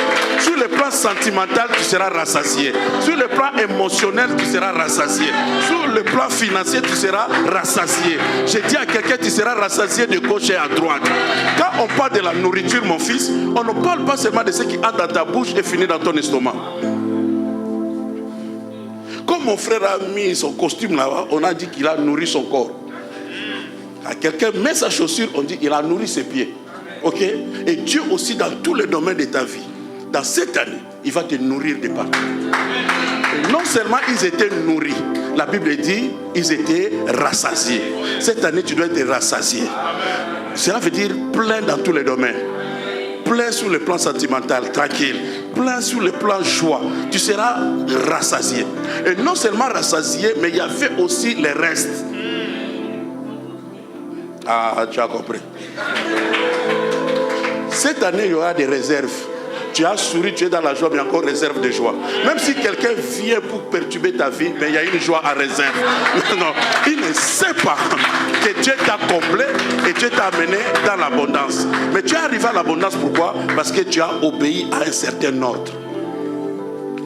Sur le plan sentimental, tu seras rassasié. Sur le plan émotionnel, tu seras rassasié. Sur le plan financier, tu seras rassasié. Je dis à quelqu'un, tu seras rassasié de gauche et à droite. Quand on parle de la nourriture, mon fils, on ne parle pas seulement de ce qui entre dans ta bouche et finit dans ton estomac. Comme mon frère a mis son costume là-bas, on a dit qu'il a nourri son corps. Quand quelqu'un met sa chaussure, on dit qu'il a nourri ses pieds. Ok? Et Dieu aussi dans tous les domaines de ta vie. Dans cette année, il va te nourrir de partout. Et non seulement ils étaient nourris, la Bible dit ils étaient rassasiés. Cette année, tu dois être rassasié. Cela veut dire plein dans tous les domaines. Plein sur le plan sentimental, tranquille. Plein sur le plan joie. Tu seras rassasié. Et non seulement rassasié, mais il y avait aussi les restes. Ah, tu as compris. Cette année, il y aura des réserves. Tu as souri, tu es dans la joie, mais il y a encore réserve de joie. Même si quelqu'un vient pour perturber ta vie, mais il y a une joie à réserve. Non, il ne sait pas que Dieu t'a comblé et Dieu t'a amené dans l'abondance. Mais tu es arrivé à l'abondance, pourquoi? Parce que tu as obéi à un certain ordre.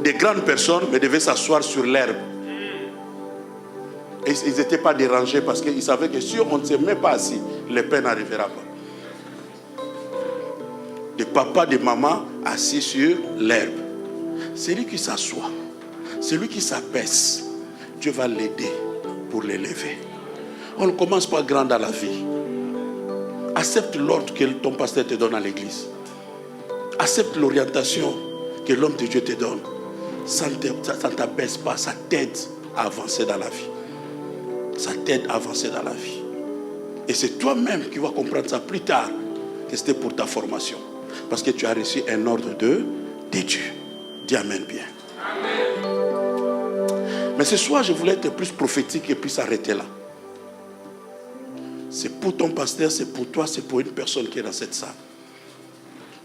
Des grandes personnes devaient s'asseoir sur l'herbe. Et ils n'étaient pas dérangés parce qu'ils savaient que si on ne se met pas assis, le pain n'arrivera pas. Des papas, des mamans assis sur l'herbe. C'est lui qui s'assoit. C'est lui qui s'apaise. Dieu va l'aider pour l'élever. On ne commence pas grand dans la vie. Accepte l'ordre que ton pasteur te donne à l'église. Accepte l'orientation que l'homme de Dieu te donne. Ça ne t'abaisse pas, ça t'aide à avancer dans la vie. Ça t'aide à avancer dans la vie. Et c'est toi-même qui vas comprendre ça plus tard, que c'était pour ta formation. Parce que tu as reçu un ordre de Dieu. Dis Amen bien. Amen. Mais ce soir, je voulais être plus prophétique et puis s'arrêter là. C'est pour ton pasteur, c'est pour toi, c'est pour une personne qui est dans cette salle.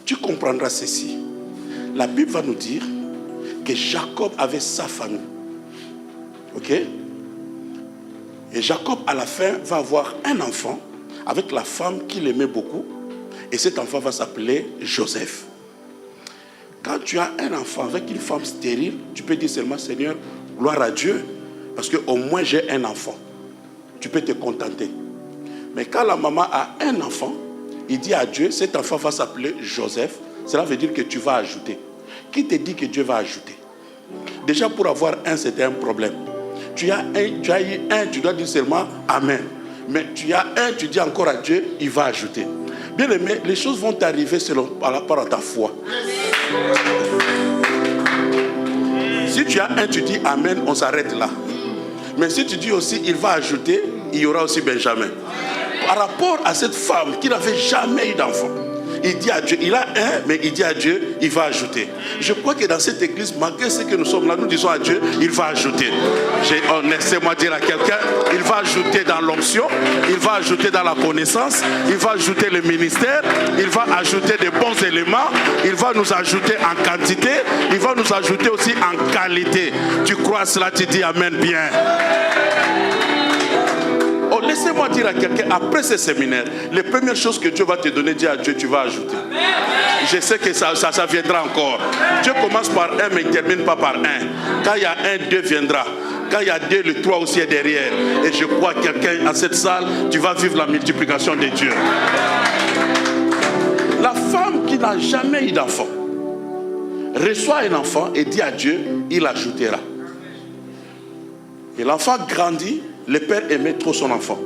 Tu comprendras ceci. La Bible va nous dire que Jacob avait sa famille. Ok? Et Jacob, à la fin, va avoir un enfant avec la femme qu'il aimait beaucoup. Et cet enfant va s'appeler Joseph. Quand tu as un enfant avec une femme stérile, tu peux dire seulement, Seigneur, gloire à Dieu, parce qu'au moins j'ai un enfant. Tu peux te contenter. Mais quand la maman a un enfant, il dit à Dieu, cet enfant va s'appeler Joseph. Cela veut dire que tu vas ajouter. Qui te dit que Dieu va ajouter? Déjà pour avoir un, c'était un problème. Tu as eu un, tu dois dire seulement Amen. Mais tu as un, tu dis encore à Dieu, il va ajouter. Bien aimé, les choses vont t'arriver par rapport à ta foi. Si tu as un, tu dis Amen, on s'arrête là. Mais si tu dis aussi, il va ajouter, il y aura aussi Benjamin. Par rapport à cette femme qui n'avait jamais eu d'enfant, il dit à Dieu, il a un, mais il dit à Dieu, il va ajouter. Je crois que dans cette église, malgré ce que nous sommes là, nous disons à Dieu, il va ajouter. Laissez-moi dire à quelqu'un, il va ajouter dans l'onction, il va ajouter dans la connaissance, il va ajouter le ministère, il va ajouter des bons éléments, il va nous ajouter en quantité, il va nous ajouter aussi en qualité. Tu crois cela, tu dis Amen bien. Oh, laissez-moi dire à quelqu'un, après ce séminaire, les premières choses que Dieu va te donner, dis à Dieu, tu vas ajouter. Je sais que ça viendra encore. Dieu commence par un, mais il ne termine pas par un. Quand il y a un, deux viendra. Quand il y a deux, le trois aussi est derrière. Et je crois que quelqu'un à cette salle, tu vas vivre la multiplication de Dieu. La femme qui n'a jamais eu d'enfant reçoit un enfant et dit à Dieu, il ajoutera. Et l'enfant grandit. Le père aimait trop son enfant.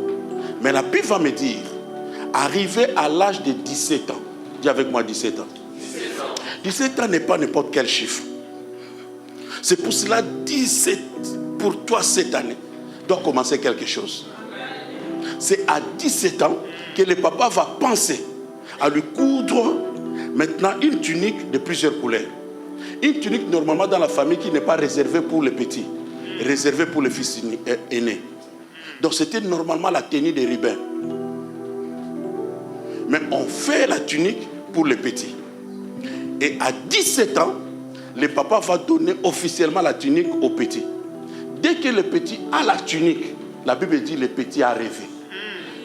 Mais la Bible va me dire, arrivé à l'âge de 17 ans, dis avec moi 17 ans. 17 ans n'est pas n'importe quel chiffre. C'est pour cela 17 pour toi cette année doit commencer quelque chose. C'est à 17 ans que le papa va penser à lui coudre maintenant une tunique de plusieurs couleurs. Une tunique normalement dans la famille qui n'est pas réservée pour les petits, réservée pour les fils aînés. Donc c'était normalement la tenue des rubans. Mais on fait la tunique pour les petits. Et à 17 ans, le papa va donner officiellement la tunique aux petits. Dès que le petit a la tunique, la Bible dit le petit a rêvé.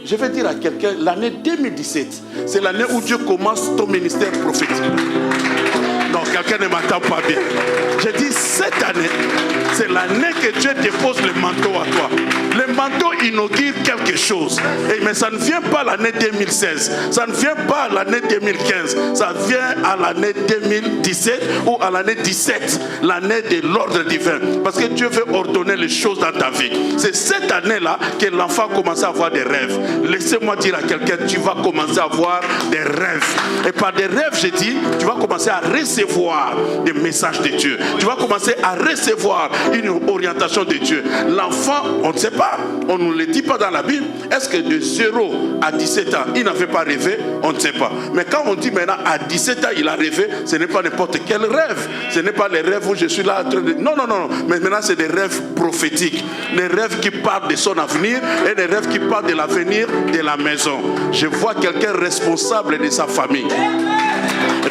Je vais dire à quelqu'un, l'année 2017, c'est l'année où Dieu commence ton ministère prophétique. Non, quelqu'un ne m'entend pas bien. J'ai dit, cette année, c'est l'année que Dieu dépose le manteau à toi. Le manteau inaugure quelque chose. Mais ça ne vient pas l'année 2016. Ça ne vient pas l'année 2015. Ça vient à l'année 2017 ou à l'année 17. L'année de l'ordre divin. Parce que Dieu veut ordonner les choses dans ta vie. C'est cette année-là que l'enfant commence à avoir des rêves. Laissez-moi dire à quelqu'un, tu vas commencer à avoir des rêves. Et par des rêves, j'ai dit, tu vas commencer à recevoir des messages de Dieu. Tu vas commencer à recevoir une orientation de Dieu. L'enfant, on ne sait pas, on ne le dit pas dans la Bible. Est-ce que de 0 à 17 ans, il n'avait pas rêvé? On ne sait pas. Mais quand on dit maintenant à 17 ans, il a rêvé, ce n'est pas n'importe quel rêve. Ce n'est pas les rêves où je suis là en train de... Non. Mais maintenant, c'est des rêves prophétiques. Des rêves qui parlent de son avenir et des rêves qui parlent de l'avenir de la maison. Je vois quelqu'un responsable de sa famille,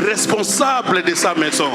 responsable de sa maison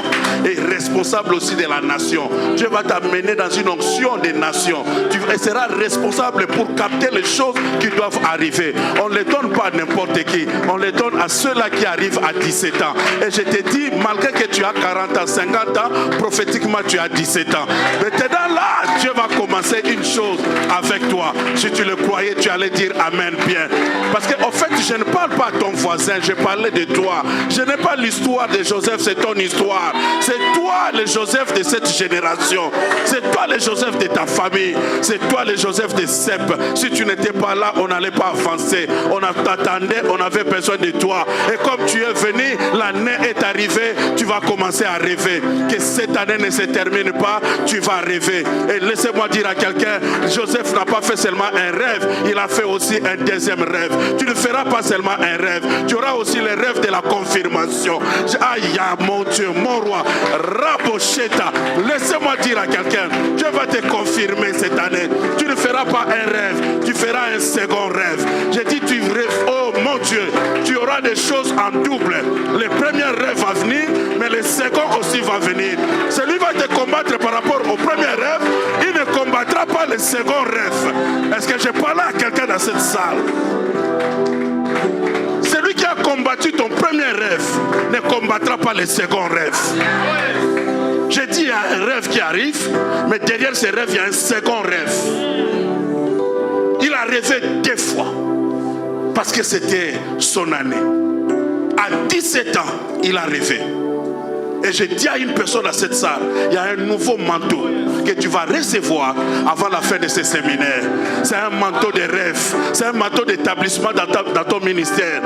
et responsable aussi de la nation. Dieu va t'amener dans une onction des nations. Tu seras responsable pour capter les choses qui doivent arriver. On ne les donne pas à n'importe qui. On les donne à ceux-là qui arrivent à 17 ans. Et je te dis, malgré que tu as 40 ans, 50 ans, prophétiquement tu as 17 ans. Maintenant là, Dieu va commencer une chose avec toi. Si tu le croyais, tu allais dire Amen bien. Parce qu'en fait, je ne parle pas à ton voisin, je parlais de toi. Je n'ai pas l'histoire de Joseph, c'est ton histoire. C'est toi le Joseph de cette génération. C'est toi le Joseph de ta famille. C'est toi le Joseph de Sep. Si tu n'étais pas là, on n'allait pas avancer. On t'attendait, on avait besoin de toi. Et comme tu es venu, l'année est arrivée, tu vas commencer à rêver. Que cette année ne se termine pas, tu vas rêver. Et laissez-moi dire à quelqu'un, Joseph n'a pas fait seulement un rêve, il a fait aussi un deuxième rêve. Tu ne feras pas seulement un rêve, tu auras aussi le rêve de la confirmation. Aïe, mon Dieu, mon roi, Rabocheta. Laissez-moi dire à quelqu'un, Dieu va te confirmer cette année. Tu ne feras pas un rêve, tu feras un second rêve. J'ai dit, tu rêves, oh mon Dieu, tu auras des choses en double. Le premier rêve va venir, mais le second aussi va venir. Celui va te combattre par rapport au premier rêve, il ne combattra pas le second rêve. Est-ce que je parle à quelqu'un dans cette salle? Celui qui a combattu ton premier rêve ne combattra pas le second rêve. J'ai dit, il y a un rêve qui arrive, mais derrière ce rêve, il y a un second rêve. Il a rêvé 2 fois, parce que c'était son année. À 17 ans, il a rêvé. Et je dis à une personne dans cette salle, il y a un nouveau manteau que tu vas recevoir avant la fin de ce séminaire. C'est un manteau de rêve, c'est un manteau d'établissement dans ton ministère.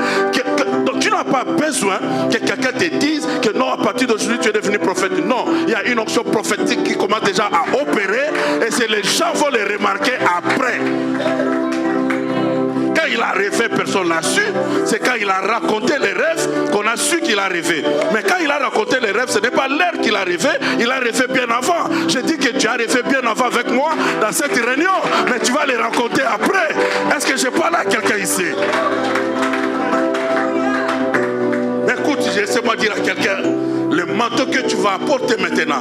Donc tu n'as pas besoin que quelqu'un te dise que non, à partir d'aujourd'hui tu es devenu prophète. Non, il y a une onction prophétique qui commence déjà à opérer et c'est les gens vont le remarquer après. Quand il a rêvé, personne n'a su. C'est quand il a raconté les rêves qu'on a su qu'il a rêvé. Mais quand il a raconté les rêves, ce n'est pas l'heure qu'il a rêvé. Il a rêvé bien avant. Je dis que tu as rêvé bien avant avec moi dans cette réunion. Mais tu vas les raconter après. Est-ce que je parle à quelqu'un ici? Mais écoute, laissez-moi dire à quelqu'un, le manteau que tu vas apporter maintenant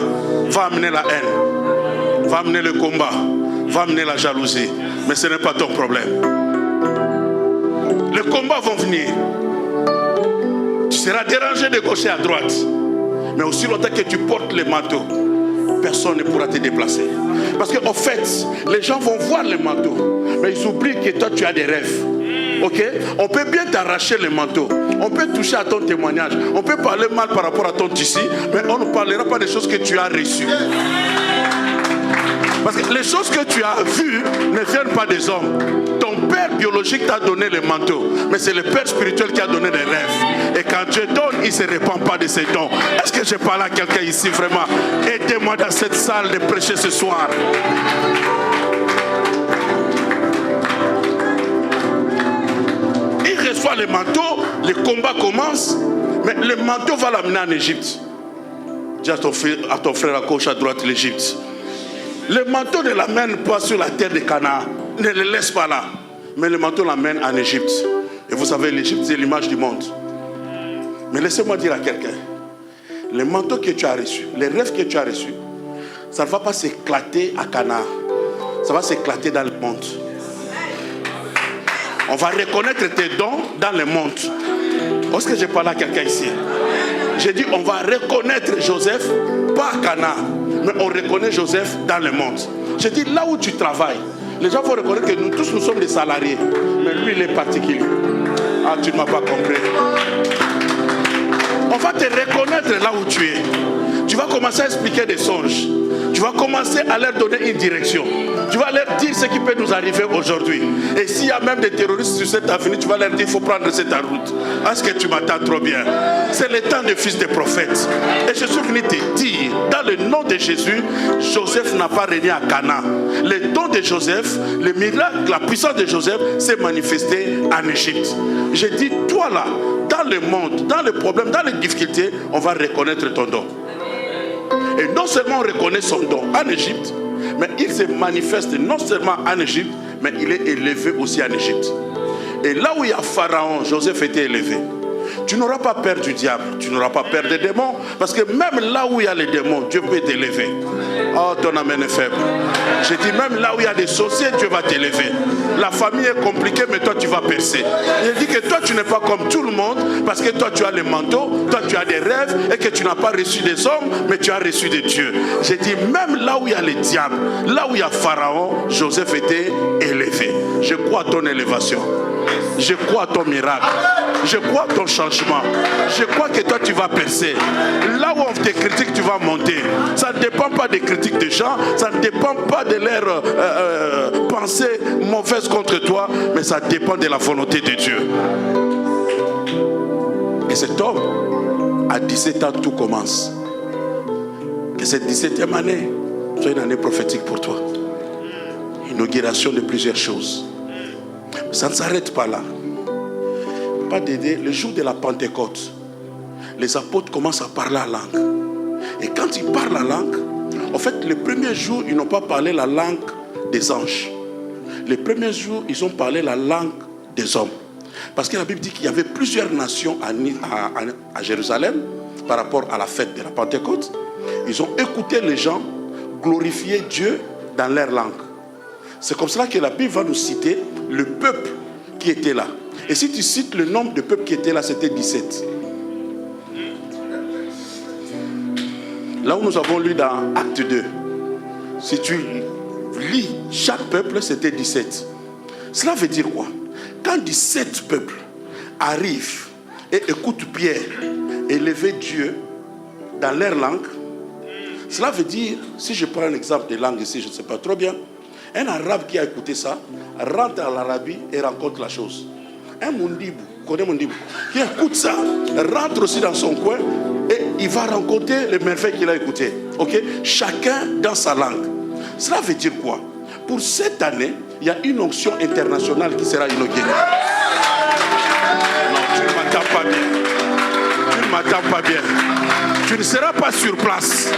va amener la haine, va amener le combat, va amener la jalousie. Mais ce n'est pas ton problème. Les combats vont venir. Tu seras dérangé de gauche et à droite. Mais aussi longtemps que tu portes le manteau, personne ne pourra te déplacer. Parce qu'en fait, les gens vont voir le manteau, mais ils oublient que toi tu as des rêves. Ok? On peut bien t'arracher le manteau. On peut toucher à ton témoignage. On peut parler mal par rapport à ton tissu, mais on ne parlera pas des choses que tu as reçues. Parce que les choses que tu as vues ne viennent pas des hommes. Ton père biologique t'a donné le manteau, mais c'est le père spirituel qui a donné des rêves. Et quand Dieu donne, il ne se répand pas de ses dons. Est-ce que je parle à quelqu'un ici vraiment? Aidez-moi dans cette salle de prêcher ce soir. Il reçoit le manteau, le combat commence, mais le manteau va l'amener en Égypte. Dis à ton frère à gauche, à droite, l'Égypte. Le manteau ne l'amène pas sur la terre de Canaan. Ne le laisse pas là. Mais le manteau l'amène en Égypte. Et vous savez, l'Égypte, c'est l'image du monde. Mais laissez-moi dire à quelqu'un, le manteau que tu as reçu, les rêves que tu as reçus, ça ne va pas s'éclater à Canaan. Ça va s'éclater dans le monde. On va reconnaître tes dons dans le monde. Est-ce que je parle à quelqu'un ici? J'ai dit, on va reconnaître Joseph, pas à Canaan. Mais on reconnaît Joseph dans le monde. Je dis, là où tu travailles, les gens vont reconnaître que nous tous, nous sommes des salariés. Mais lui, il est particulier. Ah, tu ne m'as pas compris. On va te reconnaître là où tu es. Tu vas commencer à expliquer des songes. Tu vas commencer à leur donner une direction. Tu vas leur dire ce qui peut nous arriver aujourd'hui. Et s'il y a même des terroristes sur cette avenue, tu vas leur dire, il faut prendre cette route. Est-ce que tu m'attends trop bien? C'est le temps des fils des prophètes. Et je suis venu te dire, dans le nom de Jésus, Joseph n'a pas régné à Canaan. Le don de Joseph, le miracle, la puissance de Joseph s'est manifestée en Égypte. Je dis, toi là, dans le monde, dans les problèmes, dans les difficultés, on va reconnaître ton don. Et non seulement on reconnaît son don en Égypte, mais il se manifeste non seulement en Égypte, mais il est élevé aussi en Égypte. Et là où il y a Pharaon, Joseph était élevé. Tu n'auras pas peur du diable, tu n'auras pas peur des démons, parce que même là où il y a les démons, Dieu peut t'élever. Oh, ton amène est faible. Je dis même là où il y a des sorciers, Dieu va t'élever. La famille est compliquée, mais toi tu vas percer. Je dis que toi tu n'es pas comme tout le monde, parce que toi tu as les manteaux, toi tu as des rêves, et que tu n'as pas reçu des hommes, mais tu as reçu de Dieu. Je dis même là où il y a les diables, là où il y a Pharaon, Joseph était élevé. Je crois à ton élévation. Je crois à ton miracle. Je crois à ton changement. Je crois que toi tu vas percer. Là où on te critique, tu vas monter. Ça ne dépend pas des critiques des gens. Ça ne dépend pas de leurs pensées mauvaises contre toi. Mais ça dépend de la volonté de Dieu. Et cet homme, à 17 ans, tout commence. Que cette 17e année soit une année prophétique pour toi. Inauguration de plusieurs choses. Ça ne s'arrête pas là. Pas d'aider. Le jour de la Pentecôte, les apôtres commencent à parler la langue. Et quand ils parlent la langue, en fait, le premier jour, ils n'ont pas parlé la langue des anges. Les premiers jours, ils ont parlé la langue des hommes. Parce que la Bible dit qu'il y avait plusieurs nations à Jérusalem par rapport à la fête de la Pentecôte. Ils ont écouté les gens glorifier Dieu dans leur langue. C'est comme cela que la Bible va nous citer le peuple qui était là. Et si tu cites le nombre de peuples qui étaient là, c'était 17. Là où nous avons lu dans Acte 2, si tu lis chaque peuple, c'était 17. Cela veut dire quoi? Quand 17 peuples arrivent et écoutent Pierre élever Dieu dans leur langue. Cela veut dire, si je prends un exemple de langue ici, je ne sais pas trop bien, un arabe qui a écouté ça, rentre à l'Arabie et rencontre la chose. Un Mundibou, connaît Mundibou, qui écoute ça, rentre aussi dans son coin et il va rencontrer les merveilles qu'il a écoutées. Ok? Chacun dans sa langue. Cela veut dire quoi? Pour cette année, il y a une onction internationale qui sera inaugurée. Non, tu ne m'attends pas bien. Tu ne m'attends pas bien. Tu ne seras pas sur place.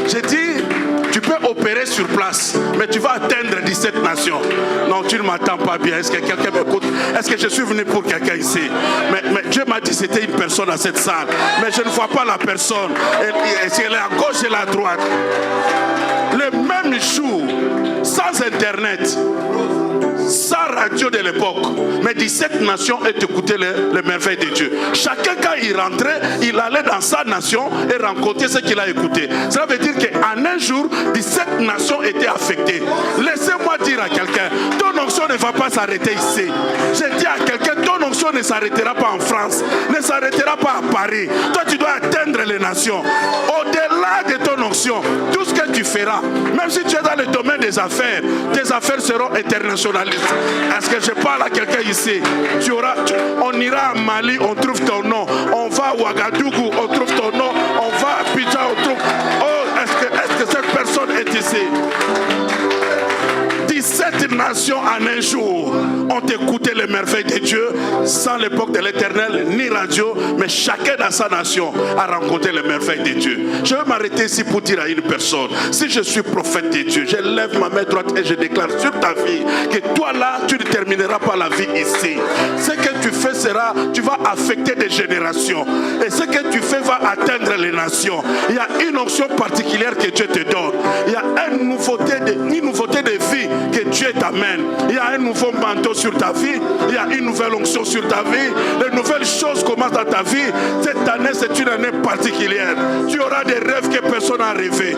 J'ai dit, tu peux opérer sur place, mais tu vas atteindre 17 nations. Non, tu ne m'attends pas bien. Est-ce que quelqu'un m'écoute? Est-ce que je suis venu pour quelqu'un ici? Mais Dieu m'a dit que c'était une personne dans cette salle. Mais je ne vois pas la personne. Est-ce qu'elle est à gauche et à droite? Le même jour, sans Internet, sans radio de l'époque, mais 17 nations et écoutaient les merveilles de Dieu. Chacun, quand il rentrait, il allait dans sa nation et rencontrait ce qu'il a écouté. Ça veut dire qu'en un jour, 17 nations étaient affectées. Laissez-moi dire à quelqu'un, ton onction ne va pas s'arrêter ici. J'ai dit à quelqu'un, ton onction ne s'arrêtera pas en France, ne s'arrêtera pas à Paris. Toi, tu dois atteindre les nations. Au-delà de ton onction, tout ce que tu feras, même si tu es dans le domaine des affaires, tes affaires seront internationalisées. Est-ce que je parle à quelqu'un ici? On ira à Mali, on trouve ton nom. On va à Ouagadougou, on trouve ton nom. On va à Abidjan, on trouve... Oh, est-ce que cette personne est ici? 17 nations en un jour ont écouté les merveilles de Dieu sans l'époque de l'Éternel ni radio, mais chacun dans sa nation a rencontré les merveilles de Dieu. Je vais m'arrêter ici pour dire à une personne, si je suis prophète de Dieu, je lève ma main droite et je déclare sur ta vie que toi là, tu ne termineras pas la vie ici. Ce que tu fais sera, tu vas affecter des générations et ce que tu fais va atteindre les nations. Il y a une onction particulière que Dieu te donne. Il y a une nouveauté de vie que Dieu t'amène. Il y a un nouveau manteau sur ta vie. Il y a une nouvelle onction sur ta vie. Les nouvelles choses commencent dans ta vie. Cette année, c'est une année particulière. Tu auras des rêves que personne n'a rêvé.